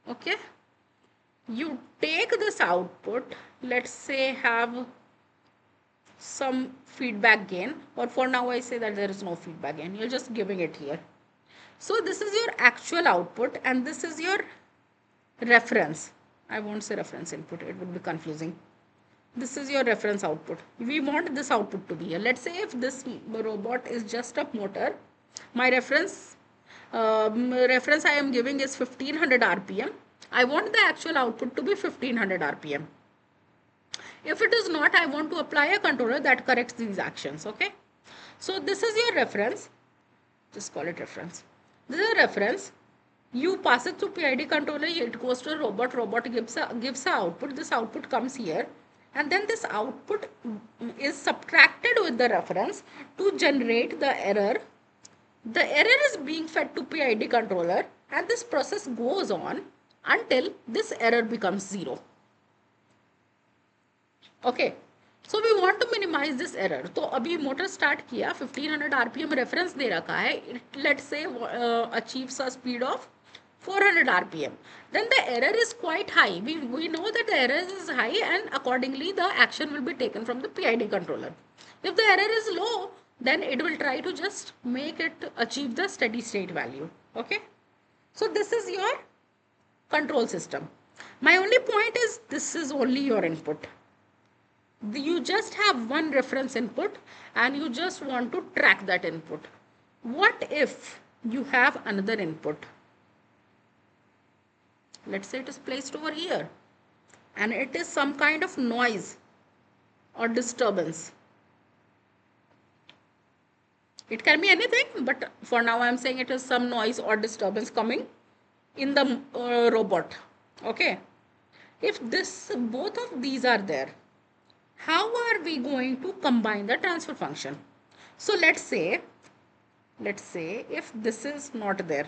Okay. You take this output, let's say have some feedback gain, or for now I say that there is no feedback gain. You're just giving it here. So this is your actual output and this is your reference. I won't say reference input, it would be confusing. This is your reference output. We want this output to be here. Let's say if this robot is just a motor, my reference I am giving is 1500 RPM. I want the actual output to be 1500 RPM. If it is not, I want to apply a controller that corrects these actions. Okay. So this is your reference. Just call it reference. This is a reference. You pass it to PID controller, it goes to a robot gives a output. This output comes here, and then this output is subtracted with the reference to generate the error. The error is being fed to PID controller, and this process goes on until this error becomes 0. Okay, so we want to minimize this error. तो अभी motor start किया, 1500 RPM reference दे रखा है, it let's say achieves a speed of 400 RPM. Then the error is quite high. We know that the error is high, and accordingly the action will be taken from the PID controller. If the error is low, then it will try to just make it achieve the steady state value. Okay, so this is your control system. My only point is this is only your input. You just have one reference input and you just want to track that input. What if you have another input? Let's say it is placed over here and it is some kind of noise or disturbance. It can be anything, but for now I am saying it is some noise or disturbance coming in the robot. Okay, if both of these are there, how are we going to combine the transfer function? So let's say if this is not there,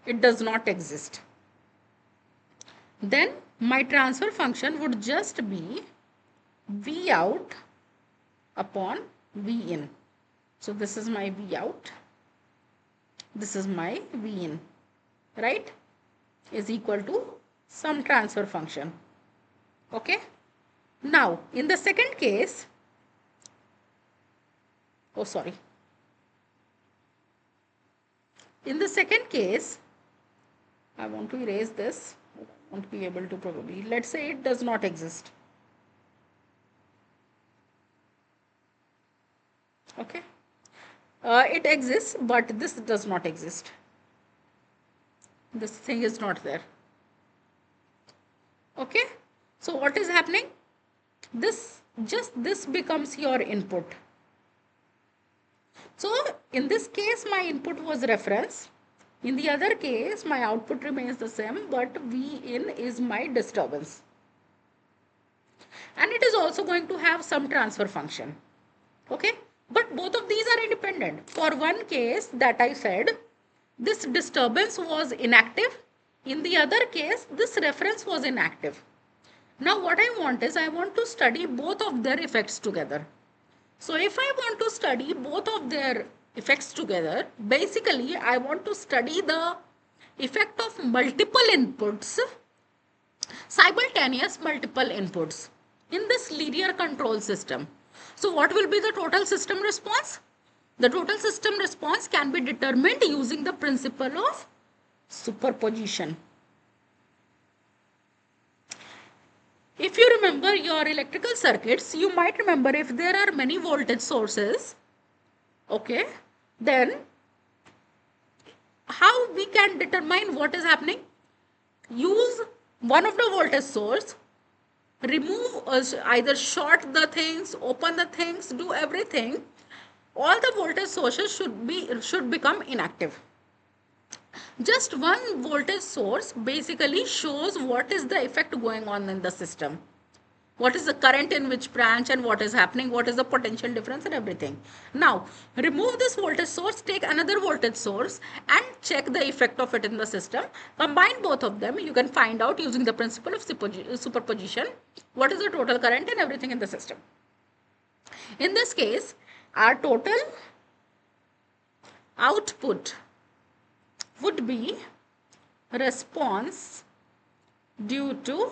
it does not exist, then my transfer function would just be V out upon V in. So this is my V out, this is my V in, right, is equal to some transfer function. Okay. Now, in the second case, in the second case, I want to erase this. I won't be able to probably. Let's say it does not exist. Okay. It exists, but this does not exist. This thing is not there. Okay. So what is happening? This becomes your input. So in this case my input was reference, in the other case my output remains the same, but V in is my disturbance, and it is also going to have some transfer function. Okay, but both of these are independent. For one case that I said, this disturbance was inactive, in the other case this reference was inactive. Now what I want is, I want to study both of their effects together. So if I want to study both of their effects together, basically I want to study the effect of multiple inputs, simultaneous multiple inputs in this linear control system. So what will be the total system response? The total system response can be determined using the principle of superposition. If you remember your electrical circuits, you might remember if there are many voltage sources, okay, then how we can determine what is happening? Use one of the voltage source, remove, either short the things, open the things, do everything. All the voltage sources should become inactive. Just one voltage source basically shows what is the effect going on in the system. What is the current in which branch and what is happening, what is the potential difference and everything. Now, remove this voltage source, take another voltage source and check the effect of it in the system. Combine both of them, you can find out using the principle of superposition what is the total current and everything in the system. In this case, our total output would be response due to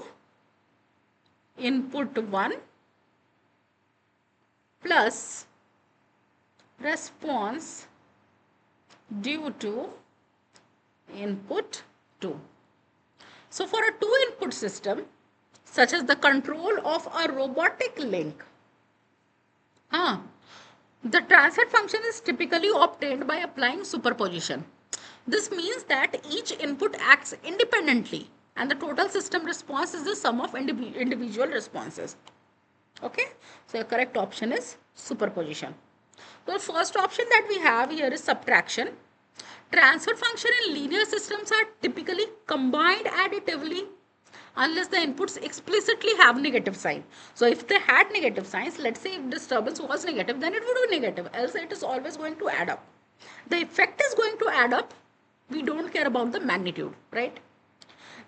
input 1 plus response due to input 2. So for a 2-input system, such as the control of a robotic link, the transfer function is typically obtained by applying superposition. This means that each input acts independently and the total system response is the sum of individual responses. Okay, so the correct option is superposition. The first option that we have here is subtraction. Transfer function in linear systems are typically combined additively unless the inputs explicitly have negative sign. So if they had negative signs, let's say if disturbance was negative, then it would be negative, else it is always going to add up. The effect is going to add up. We don't care about the magnitude, right?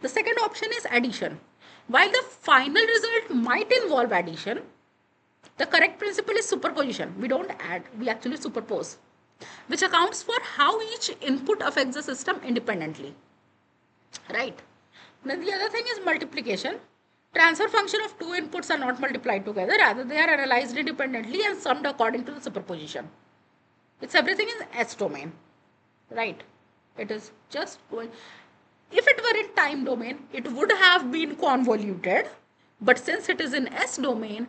The second option is addition. While the final result might involve addition, the correct principle is superposition. We don't add, we actually superpose, which accounts for how each input affects the system independently, right? Then the other thing is multiplication. Transfer function of two inputs are not multiplied together, rather they are analyzed independently and summed according to the superposition. It's everything in S domain, right? It is just going. If it were in time domain, it would have been convoluted, but since it is in S domain,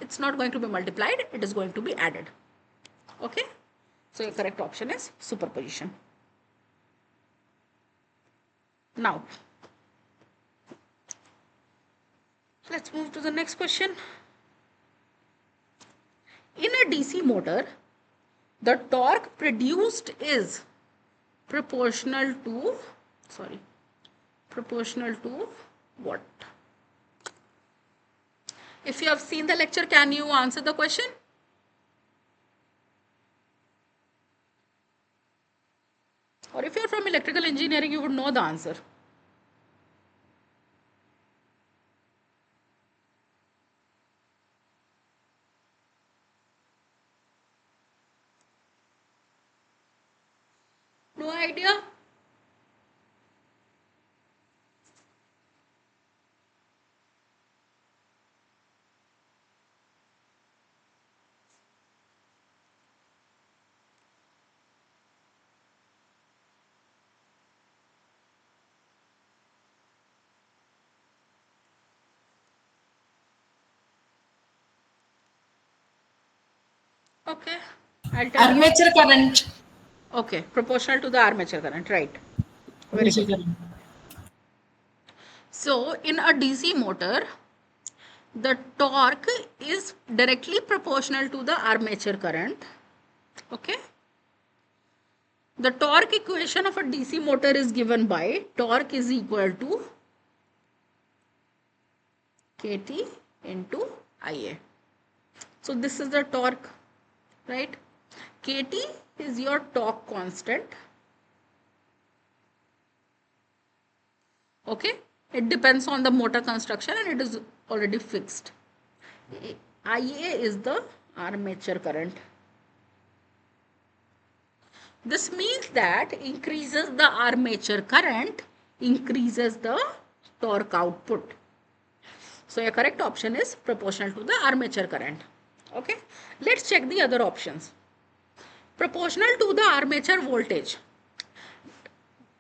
it's not going to be multiplied, it is going to be added. Okay? So your correct option is superposition. Now, let's move to the next question. In a DC motor, the torque produced is proportional to what? If you have seen the lecture, can you answer the question? Or if you're from electrical engineering, you would know the answer. No idea? Okay, I'll tell you. Armature current. Okay, proportional to the armature current, right? Very Armature good. current. So in a DC motor, the torque is directly proportional to the armature current. Okay. The torque equation of a DC motor is given by torque is equal to Kt into Ia. So this is the torque, right? Kt is your torque constant. Okay, it depends on the motor construction and it is already fixed. Ia is the armature current. This means that increases the armature current, increases the torque output. So your correct option is proportional to the armature current. Okay, let's check the other options. Proportional to the armature voltage.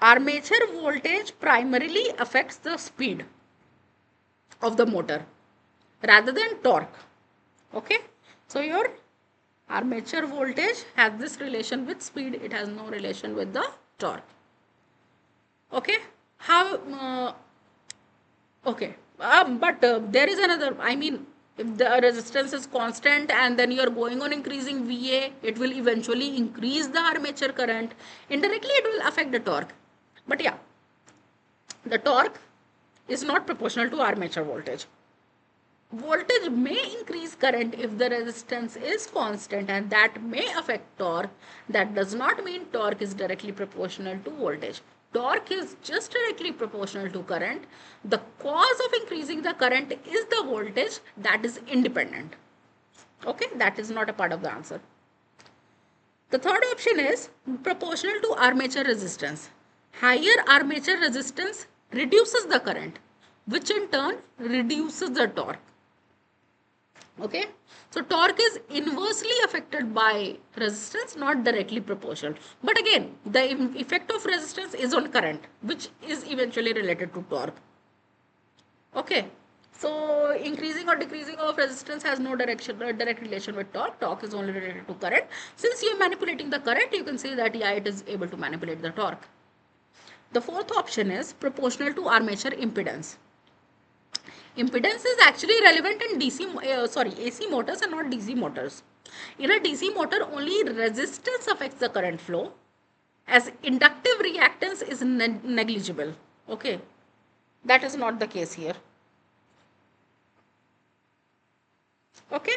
Armature voltage primarily affects the speed of the motor rather than torque. Okay, so your armature voltage has this relation with speed, it has no relation with the torque. Okay, how but there is another, I mean, if the resistance is constant and then you are going on increasing VA, it will eventually increase the armature current. Indirectly it will affect the torque. But yeah, the torque is not proportional to armature voltage. Voltage may increase current if the resistance is constant, and that may affect torque. That does not mean torque is directly proportional to voltage. Torque is just directly proportional to current. The cause of increasing the current is the voltage, that is independent. Okay, that is not a part of the answer. The third option is proportional to armature resistance. Higher armature resistance reduces the current, which in turn reduces the torque. Okay, so torque is inversely affected by resistance, not directly proportional. But again, the effect of resistance is on current, which is eventually related to torque. Okay, so increasing or decreasing of resistance has no direct relation with torque. Torque is only related to current. Since you are manipulating the current, you can say that yeah, it is able to manipulate the torque. The fourth option is proportional to armature impedance. Impedance is actually relevant in AC motors and not DC motors. In a DC motor, only resistance affects the current flow. as inductive reactance is negligible. Okay, that is not the case here. Okay,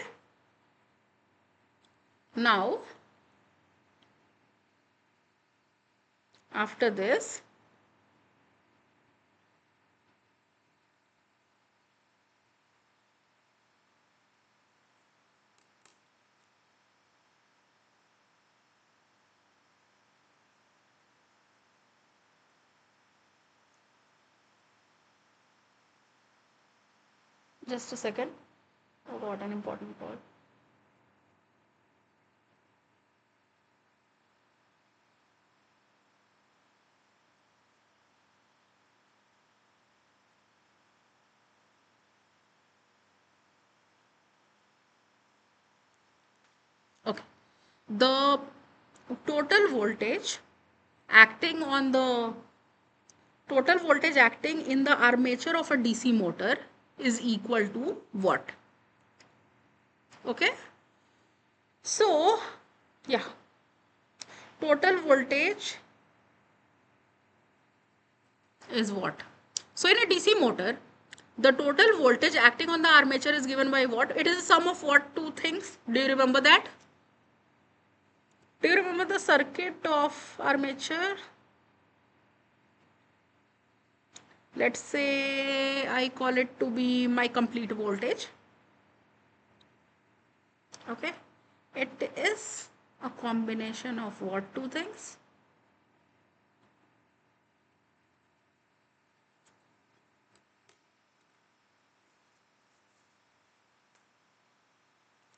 now after this, just a second, I got an important call. Okay, the total voltage acting on the total voltage acting in the armature of a DC motor is equal to what? Okay, so yeah, total voltage is what? So in a DC motor, the total voltage acting on the armature is given by what? It is a sum of what? Two things. Do you remember that? Do you remember the circuit of armature? Let's say I call it to be my complete voltage. Okay, it is a combination of what? Two things.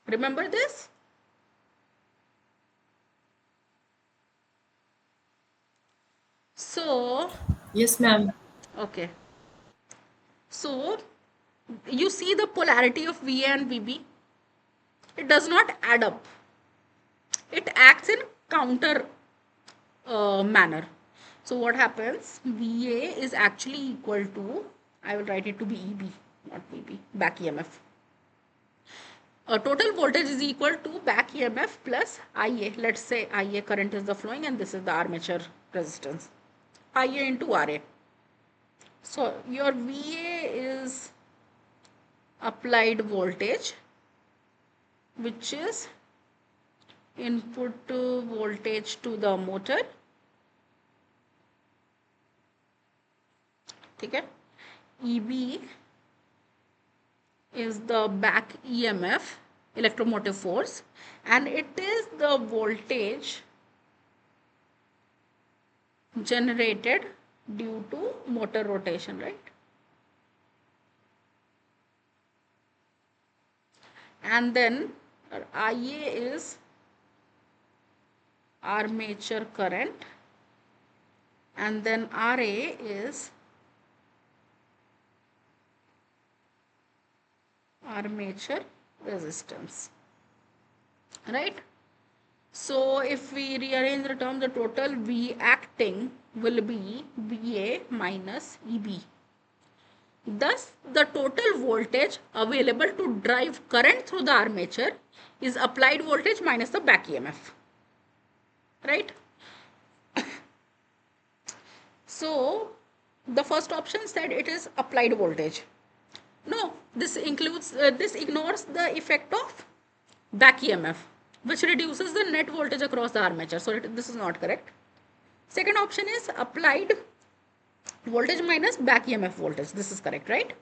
Remember this? So, Yes, ma'am. okay. So, you see the polarity of VA and VB? It does not add up. It acts in counter manner. So, what happens? VA is actually equal to, I will write it to be EB, not VB, back EMF. Total voltage is equal to back EMF plus IA. Let's say IA current is the flowing and this is the armature resistance. IA into RA. So your VA is applied voltage, which is input voltage to the motor. Okay. EB is the back EMF, electromotive force, and it is the voltage generated due to motor rotation, right? And then IA is armature current, and then RA is armature resistance, right? So if we rearrange the term, the total V acting will be VA minus EB. Thus, the total voltage available to drive current through the armature is applied voltage minus the back EMF, right? So, the first option said it is applied voltage. No, this ignores the effect of back EMF, which reduces the net voltage across the armature. So this is not correct. Second option is applied voltage minus back EMF voltage. This is correct, right?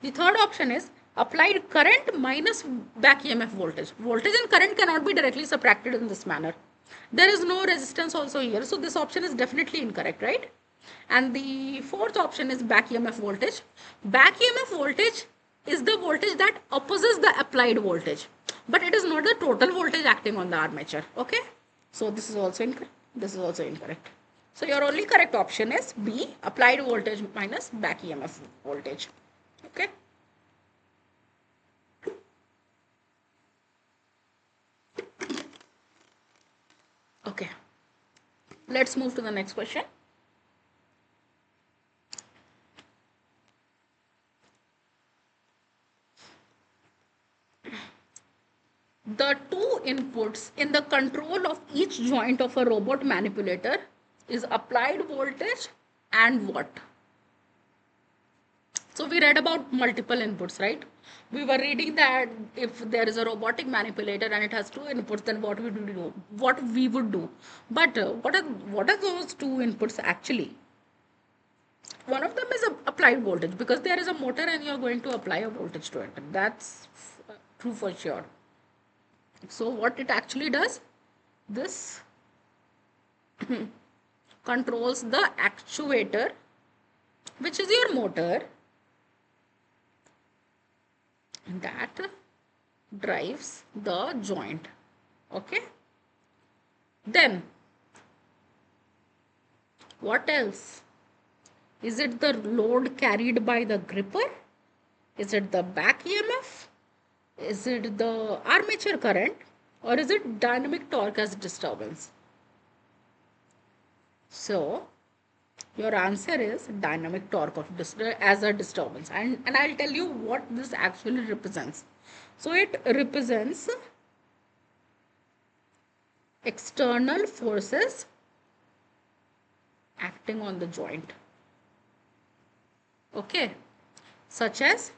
The third option is applied current minus back EMF voltage. Voltage and current cannot be directly subtracted in this manner. There is no resistance also here. So this option is definitely incorrect, right? And the fourth option is back EMF voltage. Back EMF voltage is the voltage that opposes the applied voltage, but it is not the total voltage acting on the armature. Okay, so this is also incorrect. This is also incorrect. So your only correct option is B, applied voltage minus back EMF voltage. Okay. Okay. Let's move to the next question. The two inputs in the control of each joint of a robot manipulator is applied voltage and what. So we read about multiple inputs, right? We were reading that if there is a robotic manipulator and it has two inputs, then what we do, what we would do. But what are those two inputs actually? One of them is applied voltage, because there is a motor and you are going to apply a voltage to it. That's true for sure. So what it actually does, this controls the actuator, which is your motor, that drives the joint. Okay, then what else? Is it the load carried by the gripper? Is it the back EMF? Is it the armature current? Or is it dynamic torque as disturbance? So your answer is dynamic torque as a disturbance. And I'll tell you what this actually represents. So it represents external forces acting on the joint. Okay, such as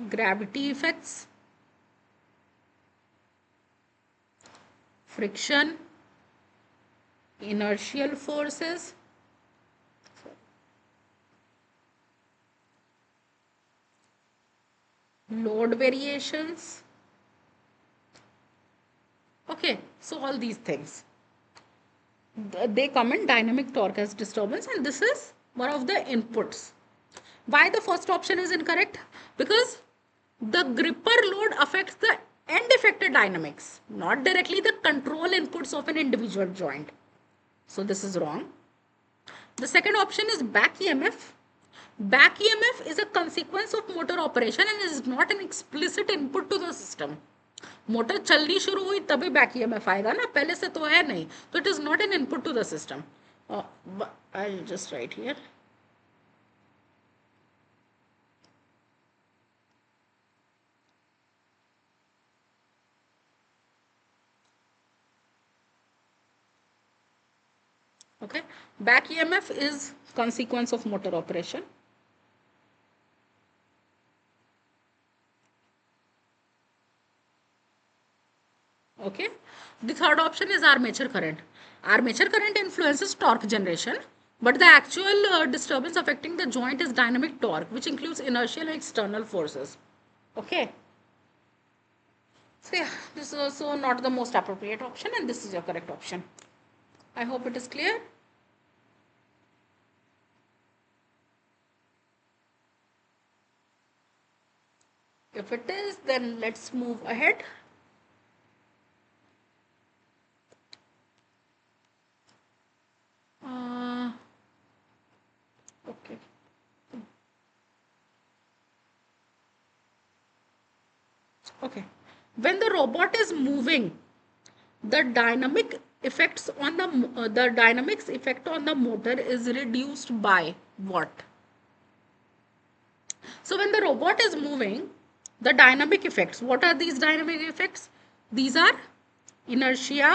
gravity effects, friction, inertial forces, load variations. Okay, so all these things, they come in dynamic torque as disturbance, and this is one of the inputs. Why the first option is incorrect? Because the gripper load affects the end effector dynamics, not directly the control inputs of an individual joint. So this is wrong. The second option is back EMF. Back EMF is a consequence of motor operation and is not an explicit input to the system. Motor चलनी शुरू हुई तभी back EMF आएगा ना, पहले से तो है नहीं, तो it is not an input to the system. I just write here. Okay, back EMF is consequence of motor operation. Okay, the third option is armature current. Armature current influences torque generation, but the actual disturbance affecting the joint is dynamic torque, which includes inertial and external forces. Okay, so yeah, this is also not the most appropriate option, and this is your correct option. I hope it is clear. If it is, then let's move ahead. Okay. Okay. When the robot is moving, the dynamic effects on the dynamics effect on the motor is reduced by what? So when the robot is moving, the dynamic effects, what are these dynamic effects? These are inertia,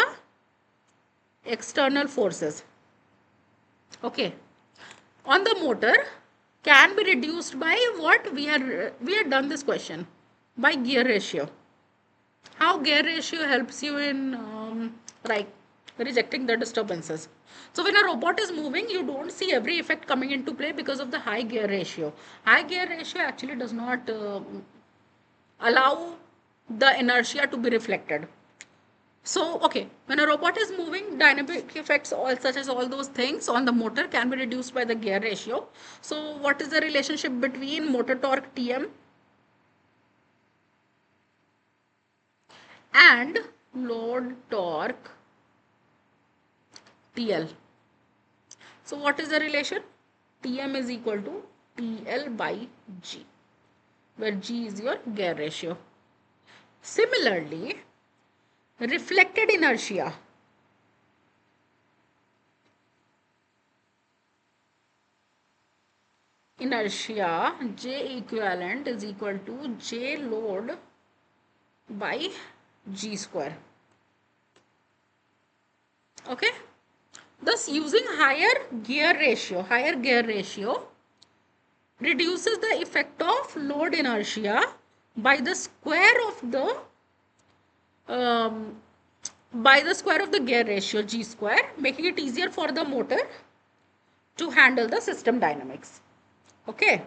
external forces. Okay, on the motor can be reduced by what? We had done this question by gear ratio. How gear ratio helps you in like rejecting the disturbances. So when a robot is moving, you don't see every effect coming into play because of the high gear ratio. High gear ratio actually does not allow the inertia to be reflected. So, okay, when a robot is moving, dynamic effects, all such as all those things on the motor can be reduced by the gear ratio. So, what is the relationship between motor torque Tm and load torque TL? So, what is the relation? Tm is equal to TL by G, where G is your gear ratio. Similarly, reflected inertia. Inertia J equivalent is equal to J load by G square. Okay. Thus, using higher gear ratio reduces the effect of load inertia by the square of the um, gear ratio g square, making it easier for the motor to handle the system dynamics. Okay.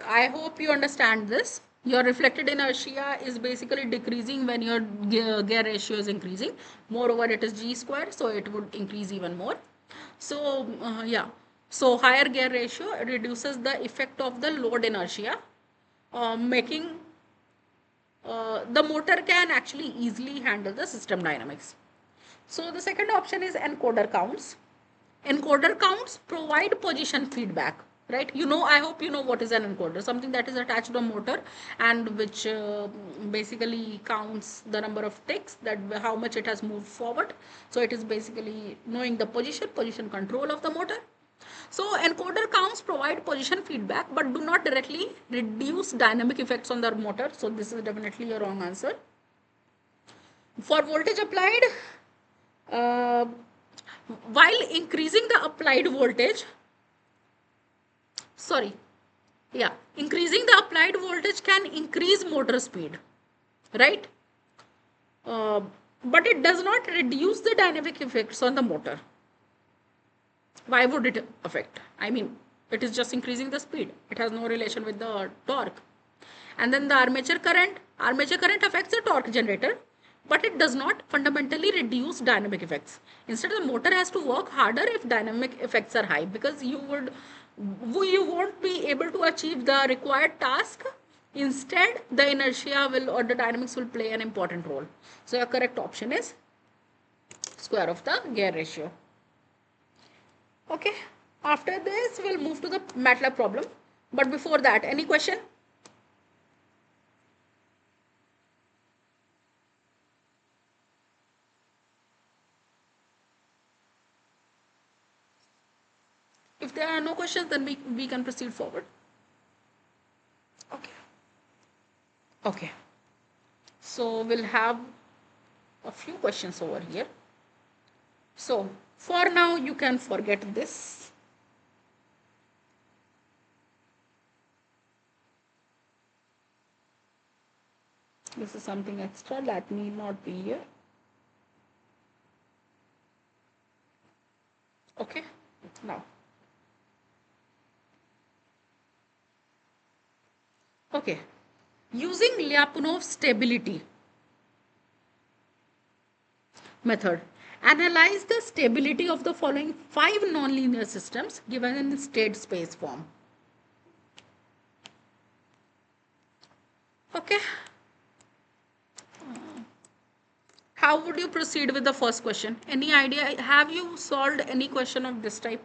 I hope you understand this. Your reflected inertia is basically decreasing when your gear ratio is increasing. Moreover, it is g square, so it would increase even more. So, yeah. So, higher gear ratio reduces the effect of the load inertia, making the motor can actually easily handle the system dynamics. So, the second option is encoder counts. Encoder counts provide position feedback, right? I hope you know what is an encoder. Something that is attached to a motor and which basically counts the number of ticks, that how much it has moved forward. So it is basically knowing the position control of the motor. So encoder counts provide position feedback but do not directly reduce dynamic effects on the motor. So this is definitely a wrong answer. For voltage applied, uh, while increasing the applied voltage, sorry, yeah, increasing the applied voltage can increase motor speed, right? Uh, but it does not reduce the dynamic effects on the motor. Why would it affect? I mean, it is just increasing the speed. It has no relation with the torque. And then the armature current. Armature current affects the torque generator, but it does not fundamentally reduce dynamic effects. Instead, the motor has to work harder if dynamic effects are high, because you won't be able to achieve the required task. Instead, the inertia will, or the dynamics will play an important role. So your correct option is square of the gear ratio. Okay. After this, we'll move to the MATLAB problem. But before that, any question? If there are no questions, then we can proceed forward. Okay. Okay. So we'll have a few questions over here. So for now, you can forget this. This is something extra that need not be here. Okay. Now. Okay. Using Lyapunov stability method, analyze the stability of the following 5 nonlinear systems given in state space form. Okay. How would you proceed with the first question? Any idea? Have you solved any question of this type?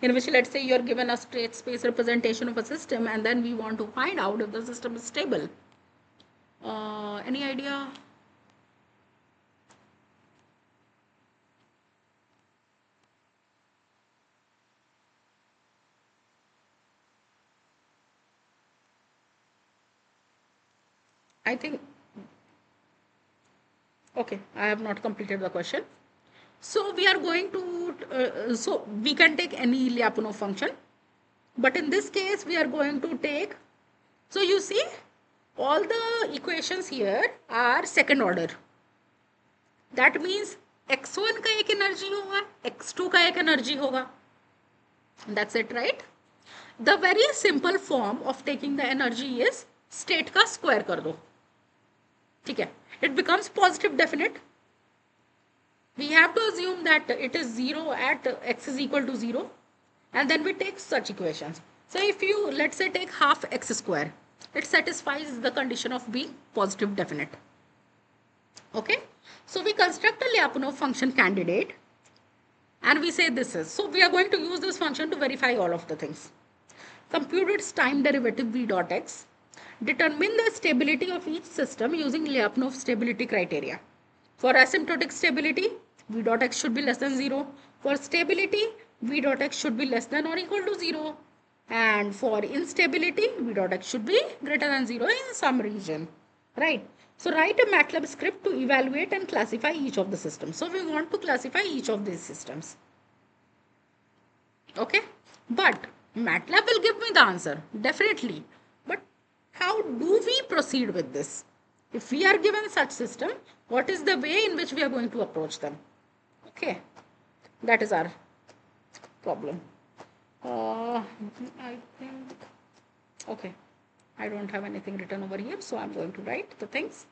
In which, let's say, you're given a state space representation of a system and then we want to find out if the system is stable. Any idea? I think, okay, I have not completed the question. So we are going to, so we can take any Lyapunov function. But in this case, we are going to take, so you see, all the equations here are second order. That means x1 का एक energy होगा, x2 का एक energy होगा. That's it, right? The very simple form of taking the energy is state का square कर दो. ठीक है? It becomes positive definite. We have to assume that it is 0 at x is equal to 0. And then we take such equations. So if you, let's say, take half x square, it satisfies the condition of being positive definite. Okay. So we construct a Lyapunov function candidate and we say this is. So we are going to use this function to verify all of the things. Compute its time derivative v dot x. Determine the stability of each system using Lyapunov stability criteria. For asymptotic stability, v dot x should be less than 0. For stability, v dot x should be less than or equal to 0. And for instability, v dot x should be greater than 0 in some region. Right. So write a MATLAB script to evaluate and classify each of the systems. So we want to classify each of these systems. Okay, but MATLAB will give me the answer, definitely. But how do we proceed with this? If we are given such system, what is the way in which we are going to approach them? Okay, that is our problem. I think, okay, I don't have anything written over here, so I'm going to write the things.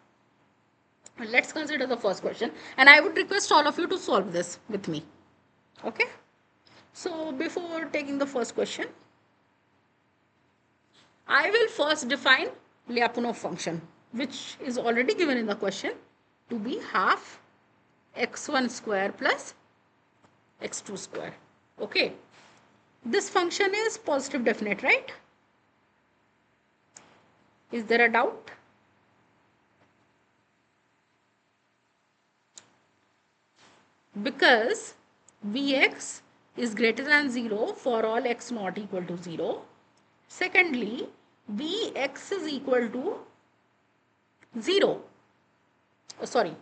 Let's consider the first question, and I would request all of you to solve this with me. Okay, so before taking the first question, I will first define Lyapunov function, which is already given in the question to be half x1 square plus x2 square. Okay, this function is positive definite, right? Is there a doubt? Because Vx is greater than 0 for all x not equal to 0. Secondly, Vx is equal to 0. Sorry,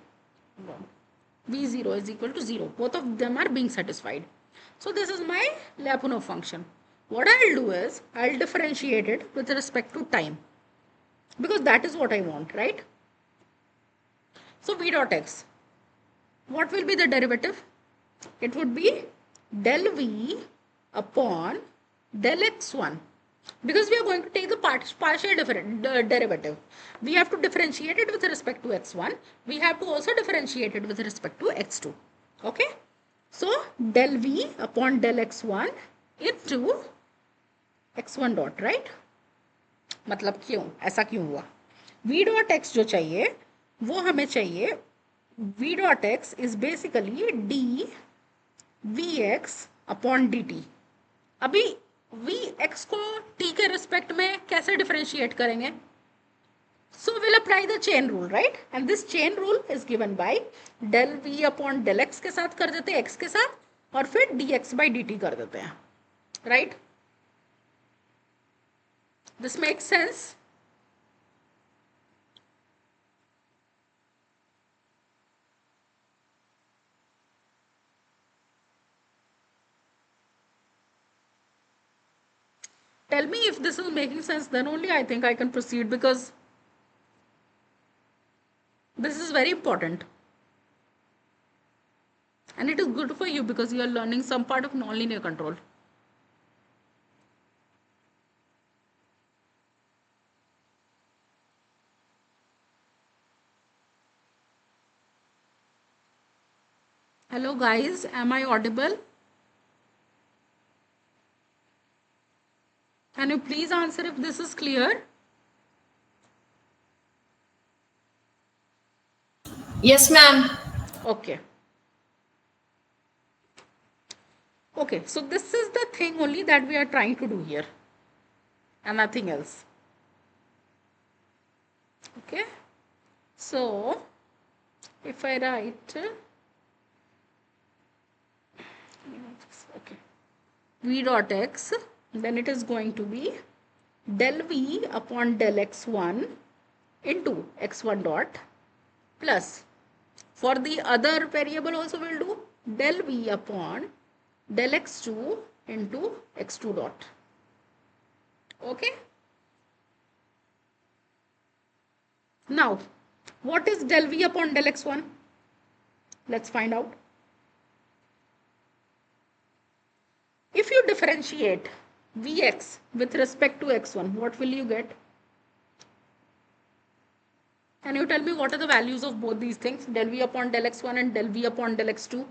V0 is equal to 0. Both of them are being satisfied. So this is my Lyapunov function. What I'll do is, I'll differentiate it with respect to time. Because that is what I want, right? So V dot x. What will be the derivative? It would be del V upon del x1. Because we are going to take the partial derivative. We have to differentiate it with respect to x1. We have to also differentiate it with respect to x2. Okay? So, del V upon del x1 into x1 dot, right? मतलब क्यों? ऐसा क्यों हुआ? V dot x जो चाहिए, वो हमें चाहिए V dot x is basically d Vx upon dt. अभी Vx को t के रिस्पेक्ट में कैसे डिफरेंशिएट करेंगे? So we'll apply the chain rule, right? And this chain rule is given by del V upon del x के साथ कर देते हैं x के साथ और फिर dx by dt कर देते हैं, right? This makes sense? Tell me if this is making sense, then only I think I can proceed, because this is very important. And it is good for you because you are learning some part of nonlinear control. Hello guys, am I audible? Can you please answer if this is clear? Yes, ma'am. Okay. Okay, so this is the thing only that we are trying to do here and nothing else. Okay, so if I write, okay, V dot x, then it is going to be del V upon del x1 into x1 dot plus, for the other variable also we'll do del V upon del x2 into x2 dot. Okay. Now, what is del V upon del x1? Let's find out. If you differentiate Vx with respect to x1, what will you get? Can you tell me what are the values of both these things? Del V upon del x1 and del V upon del x2?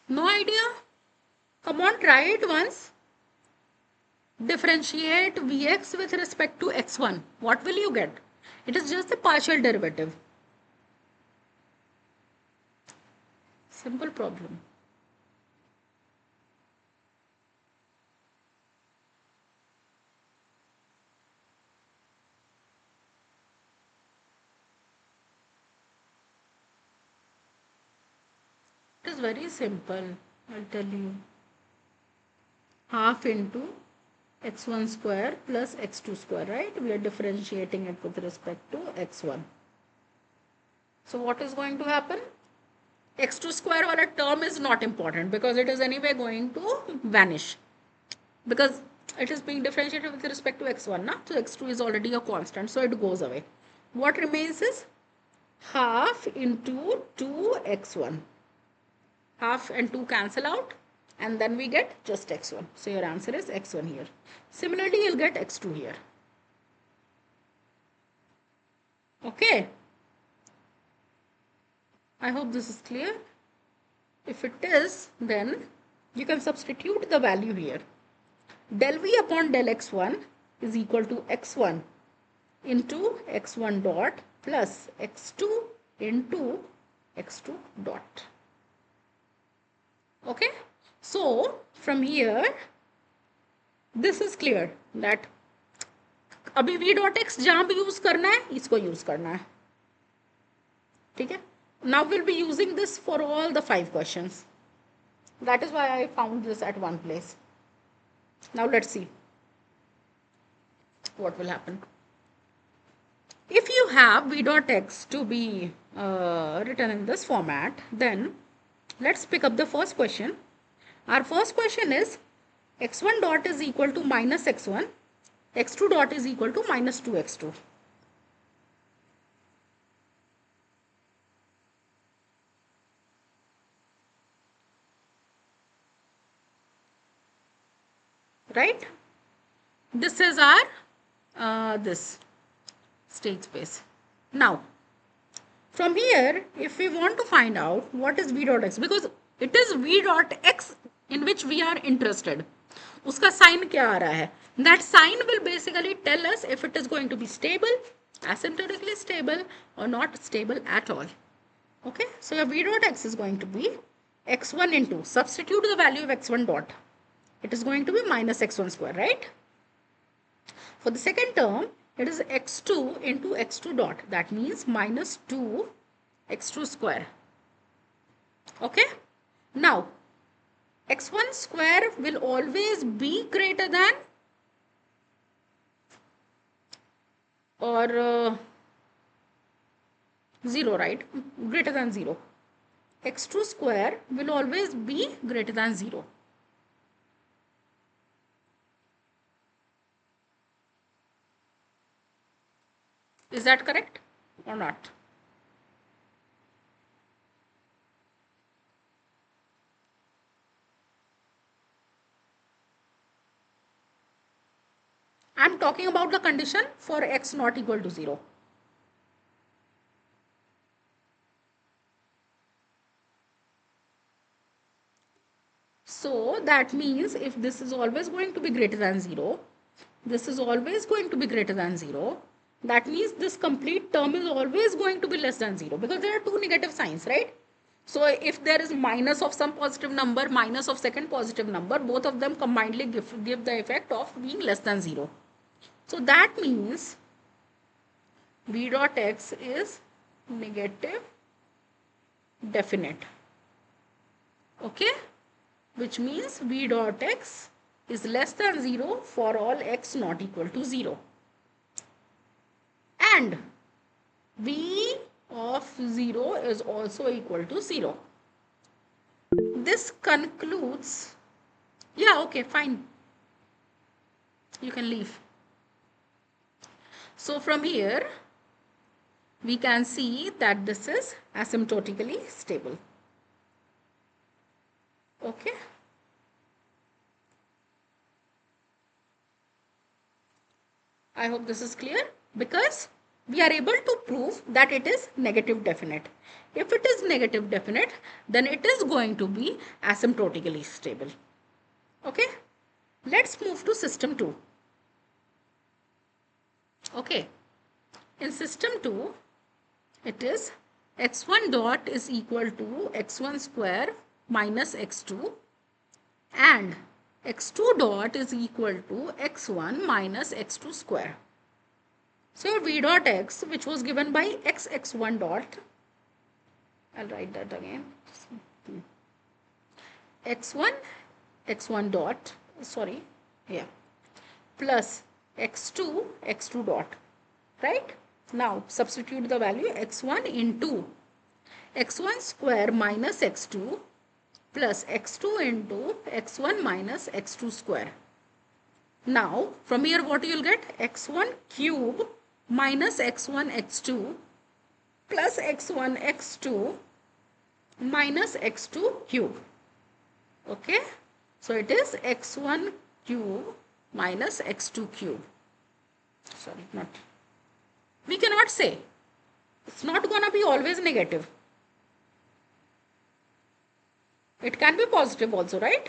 No idea? Come on, try it once. Differentiate Vx with respect to x1. What will you get? It is just the partial derivative. Simple problem. It is very simple. I'll tell you. Half into x1 square plus x2 square, right? We are differentiating it with respect to x1. So what is going to happen? x2 square wala term is not important because it is anyway going to vanish because it is being differentiated with respect to x1 na? So x2 is already a constant, so it goes away. What remains is half into 2x1. Half and 2 cancel out and then we get just x1. So your answer is x1 here. Similarly, you'll get x2 here. Okay. I hope this is clear. If it is, then you can substitute the value here. Del v upon del x1 is equal to x1 into x1 dot plus x2 into x2 dot. Okay. So from here, this is clear that अभी v dot x जहां भी use करना है इसको use करना है. ठीक है. Now we'll be using this for all the 5 questions. That is why I found this at one place. Now let's see what will happen. If you have v dot x to be written in this format, then let's pick up the first question. Our first question is x1 dot is equal to minus x1, x2 dot is equal to minus 2x2. Right? This is our this state space. Now, from here, if we want to find out what is v dot x, because it is v dot x in which we are interested, उसका sign क्या आ रहा है? That sign will basically tell us if it is going to be stable, asymptotically stable, or not stable at all. Okay, so your v dot x is going to be x1 into, substitute the value of x1 dot. It is going to be minus x1 square, right? For the second term, it is x2 into x2 dot. That means minus 2 x2 square. Okay. Now, x1 square will always be greater than or 0, right? Greater than 0. x2 square will always be greater than 0. Is that correct or not? I am talking about the condition for x not equal to 0. So that means if this is always going to be greater than 0, this is always going to be greater than 0. That means this complete term is always going to be less than 0 because there are 2 negative signs, right? So if there is minus of some positive number, minus of second positive number, both of them combinedly give the effect of being less than 0. So that means v dot x is negative definite. Okay? Which means v dot x is less than 0 for all x not equal to 0. And v of 0 is also equal to 0. This concludes. Yeah, okay, fine. You can leave. So from here, we can see that this is asymptotically stable. Okay. I hope this is clear because we are able to prove that it is negative definite. If it is negative definite, then it is going to be asymptotically stable. Okay. Let's move to system 2. Okay, in system 2 it is x1 dot is equal to x1 square minus x2 and x2 dot is equal to x1 minus x2 square. So your v dot x, which was given by x1 dot, I'll write that again, x1 dot, sorry, yeah, plus x2 dot, right? Now substitute the value x1 into x1 square minus x2 plus x2 into x1 minus x2 square. Now from here what you will get? X1 cube minus x1 x2 plus x1 x2 minus x2 cube. Okay, so it is x1 cube minus x2 cube. Sorry, not. We cannot say. It's not gonna be always negative. It can be positive also, right?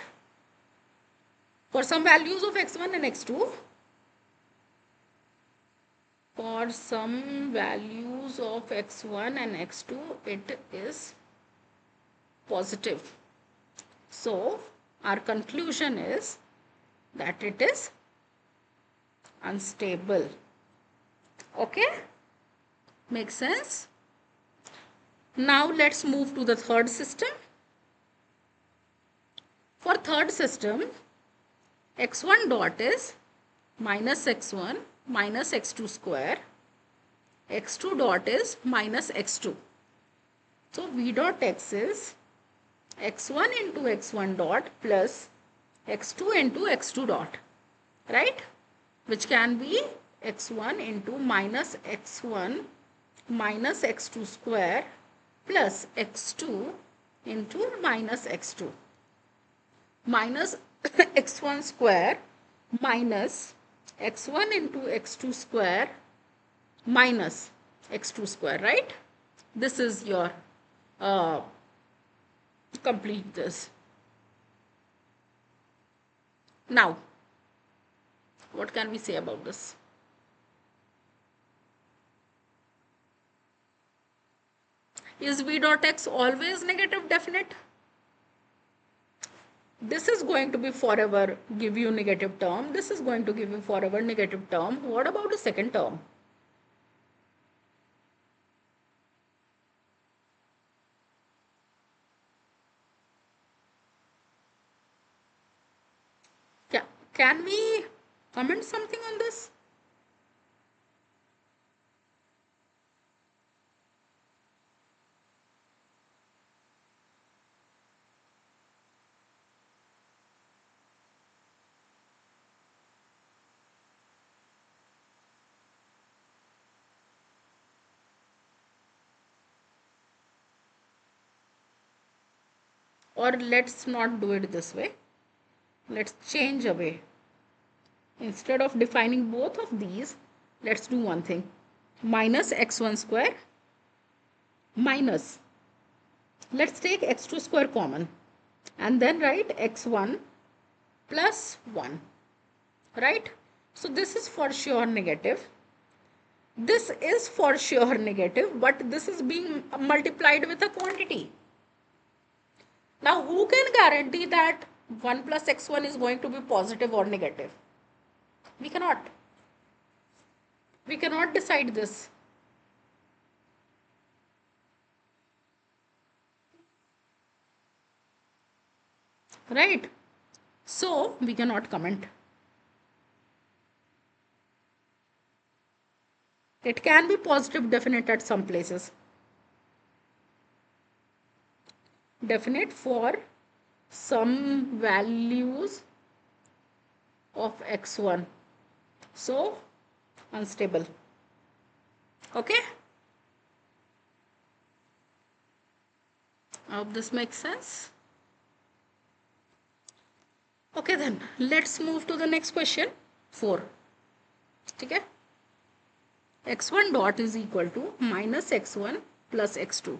For some values of x1 and x2. For some values of x1 and x2, it is positive. So our conclusion is that it is unstable. Okay, makes sense? Now let's move to the third system. For third system, x1 dot is minus x1 minus x2 square, x2 dot is minus x2. So v dot x is x1 into x1 dot plus x2 into x2 dot, right? Which can be x1 into minus x1 minus x2 square plus x2 into minus x2 minus x1 square minus x1 into x2 square minus x2 square, right? This is your complete this. Now what can we say about this? Is v dot x always negative definite? This is going to be forever give you negative term. This is going to give you forever negative term. What about the second term? Can we comment something on this? Or let's not do it this way. Let's change a way. Instead of defining both of these, let's do one thing. Minus x1 square minus, let's take x2 square common and then write x1 plus 1, right? So this is for sure negative. This is for sure negative, but this is being multiplied with a quantity. Now who can guarantee that 1 plus x1 is going to be positive or negative? We cannot. We cannot decide this. Right? So we cannot comment. It can be positive definite at some places. Definite for some values of x1. So unstable. Okay? I hope this makes sense. Okay, then let's move to the next question. 4. Okay? x1 dot is equal to minus x1 plus x2.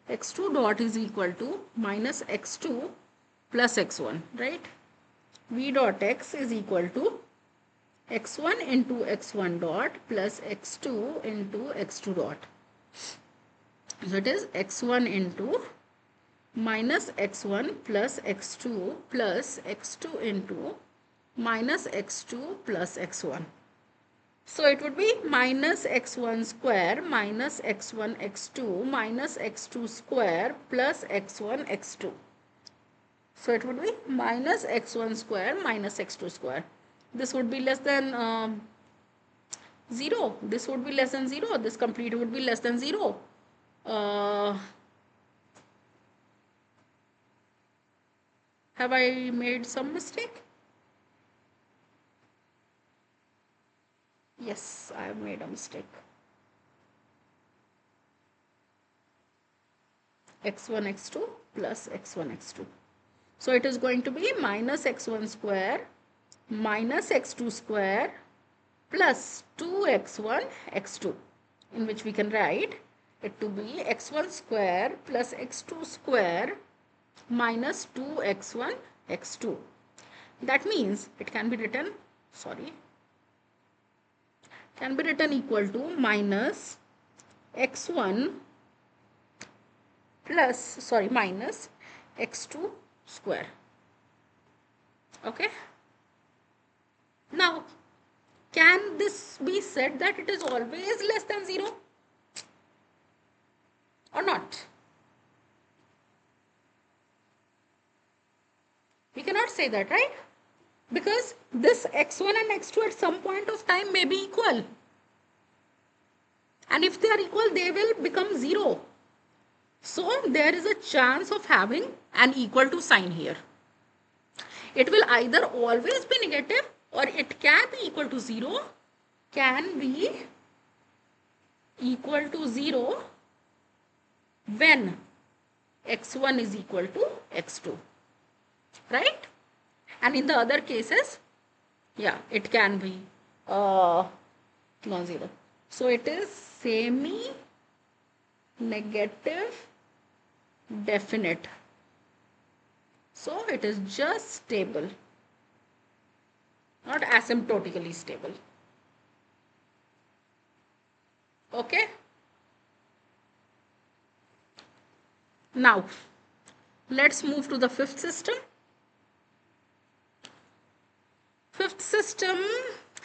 x2 dot is equal to minus x2 plus x1, right? v dot x is equal to x1 into x1 dot plus x2 into x2 dot. So it is x1 into minus x1 plus x2 plus x2 into minus x2 plus x1. So it would be minus x1 square minus x1 x2 minus x2 square plus x1 x2. So it would be minus x1 square minus x2 square. This would be less than 0. This would be less than 0. This complete would be less than 0. Have I made some mistake? Yes, I have made a mistake. x1 x2 plus x1 x2. So it is going to be minus x1 square minus x2 square plus 2x1 x2, in which we can write it to be x1 square plus x2 square minus 2x1 x2. That means it can be written, can be written equal to minus x1 plus, minus x2 square. Okay. Now, can this be said that it is always less than 0 or not? We cannot say that, right? Because this x1 and x2 at some point of time may be equal. And if they are equal, they will become 0. So there is a chance of having an equal to sign here. It will either always be negative or it can be equal to 0, can be equal to 0 when x1 is equal to x2, right? And in the other cases, yeah, it can be non-zero. So it is semi-negative definite. So it is just stable, not asymptotically stable. Okay. Now, let's move to the fifth system. Fifth system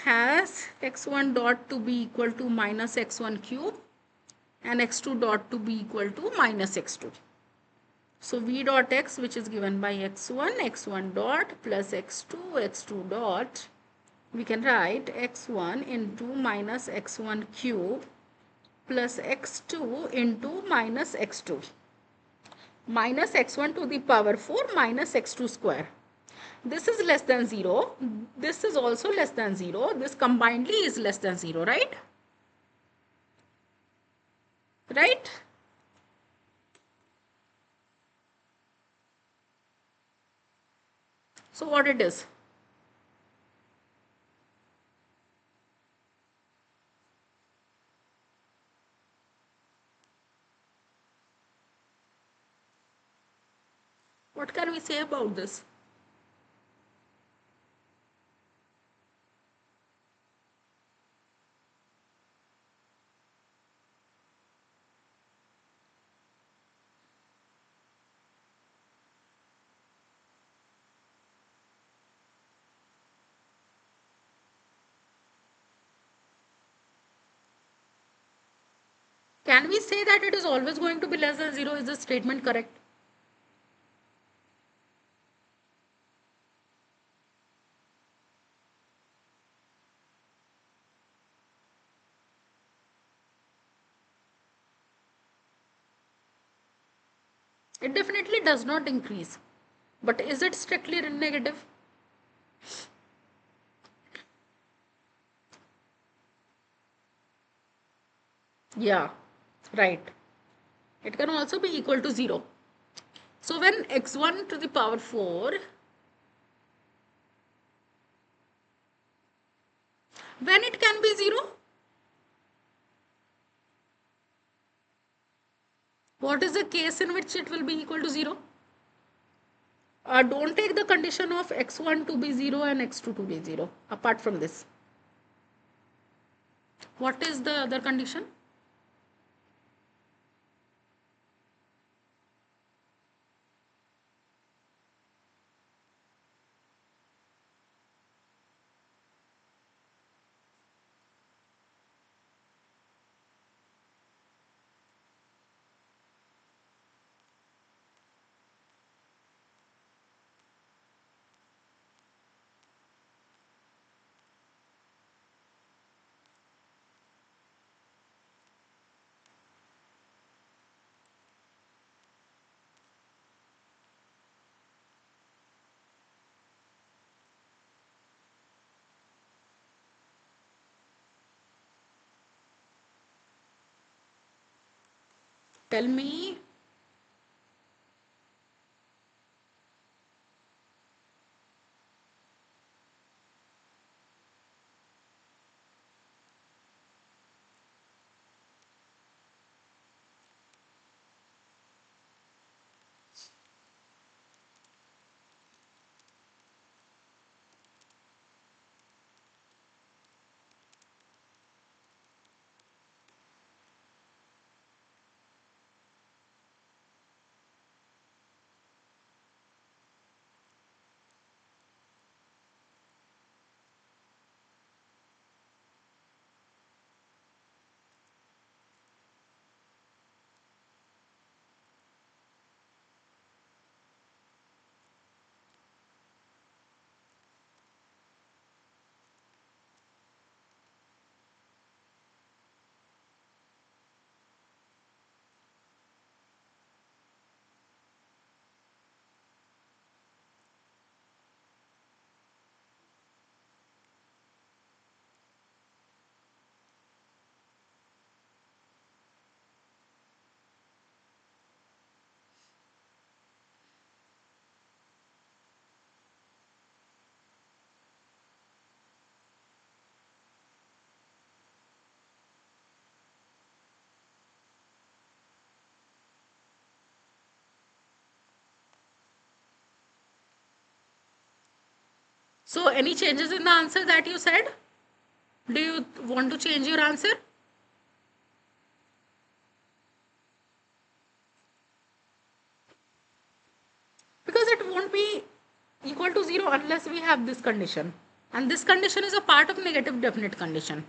has x1 dot to be equal to minus x1 cube and x2 dot to be equal to minus x2. So v dot x, which is given by x1 dot plus x2 dot, we can write x1 into minus x1 cube plus x2 into minus x2 minus x1 to the power 4 minus x2 square. This is less than 0. This is also less than 0. This combinedly is less than 0, right? Right? So what it is? What can we say about this? Can we say that it is always going to be less than 0? Is the statement correct? It definitely does not increase. But is it strictly negative? Yeah, right. It can also be equal to 0. So when x1 to the power 4, when it can be 0? What is the case in which it will be equal to 0? Don't take the condition of x1 to be 0 and x2 to be 0. Apart from this, what is the other condition? Tell me. So any changes in the answer that you said? Do you want to change your answer? Because it won't be equal to 0 unless we have this condition. And this condition is a part of negative definite condition.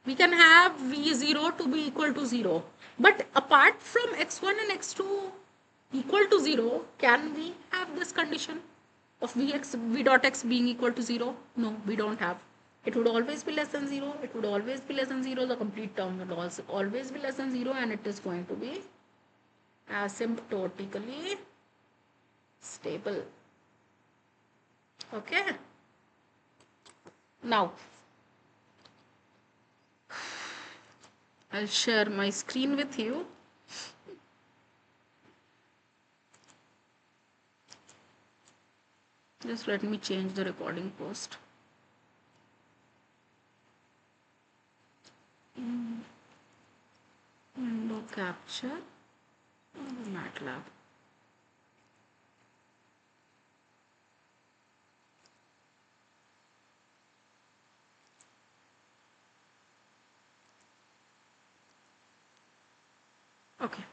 We can have v0 to be equal to 0. But apart from x1 and x2 equal to 0, can we have this condition of v dot x being equal to 0? No, we don't have. It would always be less than 0. It would always be less than 0. The complete term will also always be less than 0, and it is going to be asymptotically stable. Okay. Now, I'll share my screen with you. Just let me change the recording post. Window capture, MATLAB. Okay,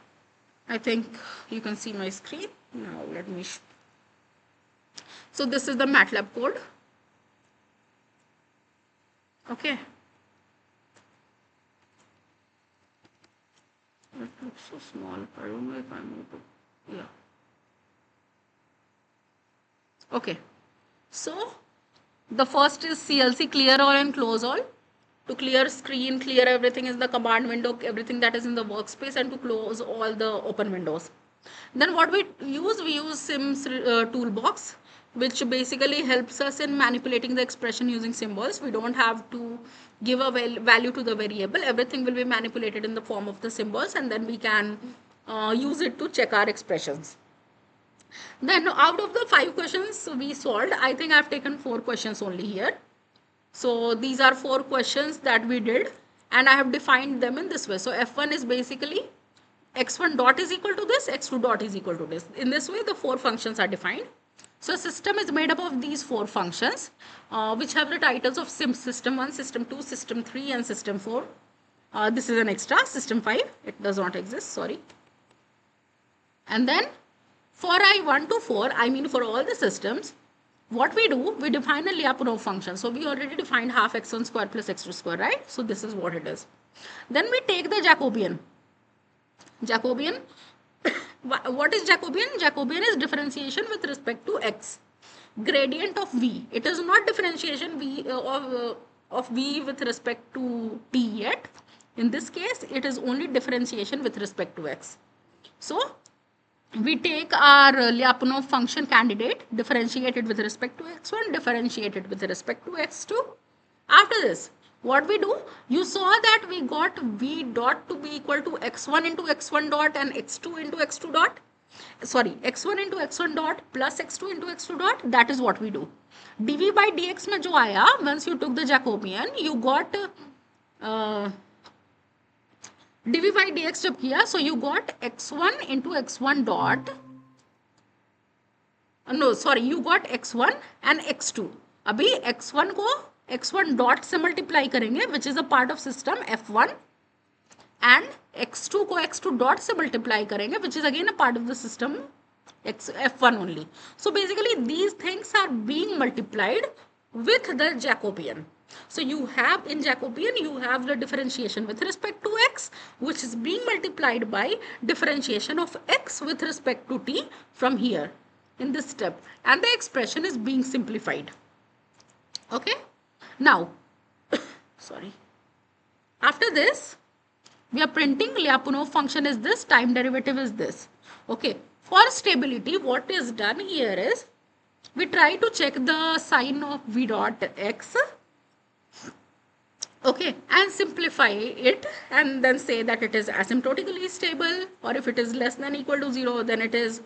I think you can see my screen. Now let me so this is the MATLAB code. Okay. It looks so small. I don't know if I'm able to. Yeah. Okay. So the first is CLC, clear all and close all. To clear screen, clear everything is the command window, everything that is in the workspace, and to close all the open windows. Then what we use Sims toolbox, which basically helps us in manipulating the expression using symbols. We don't have to give a value to the variable. Everything will be manipulated in the form of the symbols, and then we can use it to check our expressions. Then out of the 5 questions we solved, I think I've taken 4 questions only here. So these are 4 questions that we did, and I have defined them in this way. So F1 is basically x1 dot is equal to this, x2 dot is equal to this. In this way, the four functions are defined. So a system is made up of these four functions, which have the titles of system 1, system 2, system 3 and system 4. This is an extra, system 5, it does not exist, sorry. And then for I1 to 4, I mean for all the systems, what we do, we define a Lyapunov function. So we already defined half x1 square plus x2 square, right? So this is what it is. Then we take the Jacobian. Jacobian, what is Jacobian? Jacobian is differentiation with respect to x. Gradient of v. It is not differentiation of v with respect to t yet. In this case, it is only differentiation with respect to x. So we take our Lyapunov function candidate, differentiate it with respect to x1, differentiate it with respect to x2. After this, what we do, you saw that we got v dot to be equal to x1 into x1 dot and x2 into x2 dot. Sorry, x1 into x1 dot plus x2 into x2 dot. That is what we do. dv by dx में जो आया, once you took the Jacobian, you got dv by dx जब किया, so you got x1 into x1 dot. No, sorry, you got x1 and x2. अभी x1 को x1 dot से multiply करेंगे, which is a part of system f1, and x2 को x2 dot से multiply करेंगे, which is again a part of the system f1 only. So basically these things are being multiplied with the Jacobian. So you have in Jacobian, you have the differentiation with respect to x, which is being multiplied by differentiation of x with respect to t from here in this step, and the expression is being simplified. Okay, now sorry, after this we are printing Lyapunov function is this, time derivative is this. Okay, for stability, what is done here is we try to check the sign of v dot x, okay, and simplify it and then say that it is asymptotically stable, or if it is less than equal to 0, then it is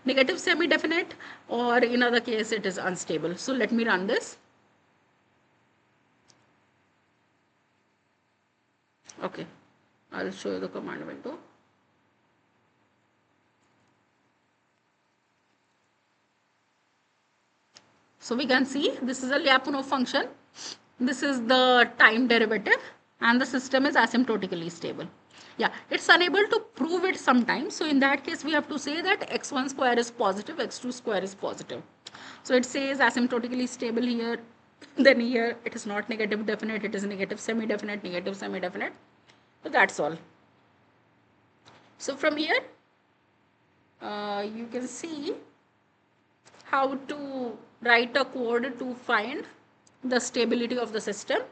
negative semi-definite, or in other case it is unstable. So let me run this. Okay, I'll show you the command window. So we can see this is a Lyapunov function. This is the time derivative and the system is asymptotically stable. Yeah, it's unable to prove it sometimes. So in that case, we have to say that x1 square is positive, x2 square is positive. So it says asymptotically stable here. Then here it is not negative definite, it is negative semi-definite, negative semi-definite. So that's all. So from here, you can see how to write a code to find the stability of the system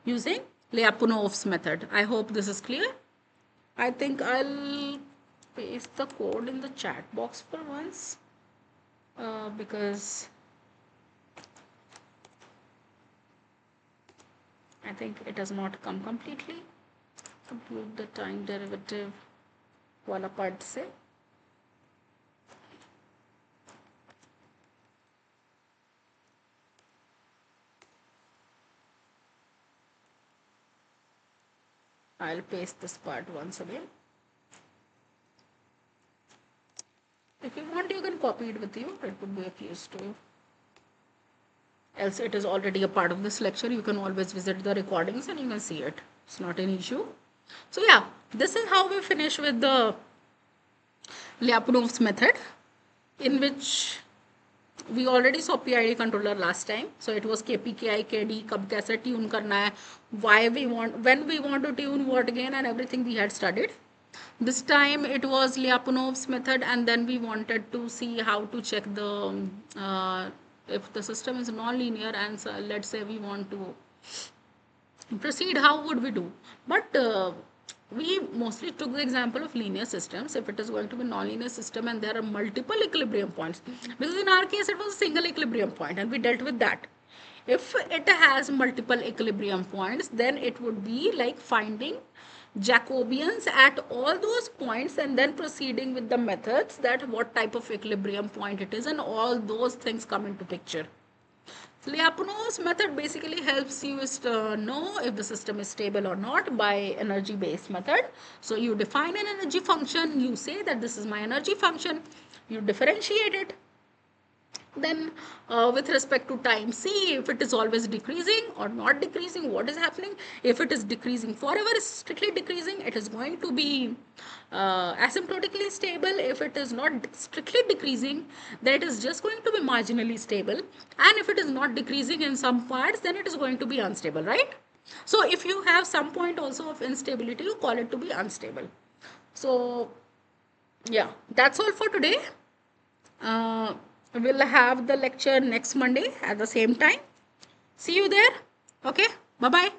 using Lyapunov's method. I hope this is clear. I think I'll paste the code in the chat box for once because I think it has not come completely. Compute the time derivative wala part se. I'll paste this part once again. If you want, you can copy it with you. It would be of use to you. Else it is already a part of this lecture. You can always visit the recordings and you can see it. It's not an issue. So yeah, this is how we finish with the Lyapunov's method, in which we already saw PID controller last time. So it was KP, KI, KD, कब कैसे tune करना है, why we want, when we want to tune what again, and everything we had studied. This time it was Lyapunov's method, and then we wanted to see how to check the if the system is non-linear, and so let's say we want to proceed, how would we do? But we mostly took the example of linear systems. If it is going to be non-linear system and there are multiple equilibrium points, because in our case it was a single equilibrium point and we dealt with that. If it has multiple equilibrium points, then it would be like finding Jacobians at all those points and then proceeding with the methods that what type of equilibrium point it is, and all those things come into picture. Lyapunov method basically helps you know if the system is stable or not by energy based method. So you define an energy function, you say that this is my energy function, you differentiate it. Then with respect to time, see if it is always decreasing or not decreasing, what is happening. If it is decreasing forever, strictly decreasing, it is going to be asymptotically stable. If it is not strictly decreasing, then it is just going to be marginally stable. And if it is not decreasing in some parts, then it is going to be unstable, right? So if you have some point also of instability, you call it to be unstable. So yeah, that's all for today. We'll have the lecture next Monday at the same time. See you there. Okay, bye bye.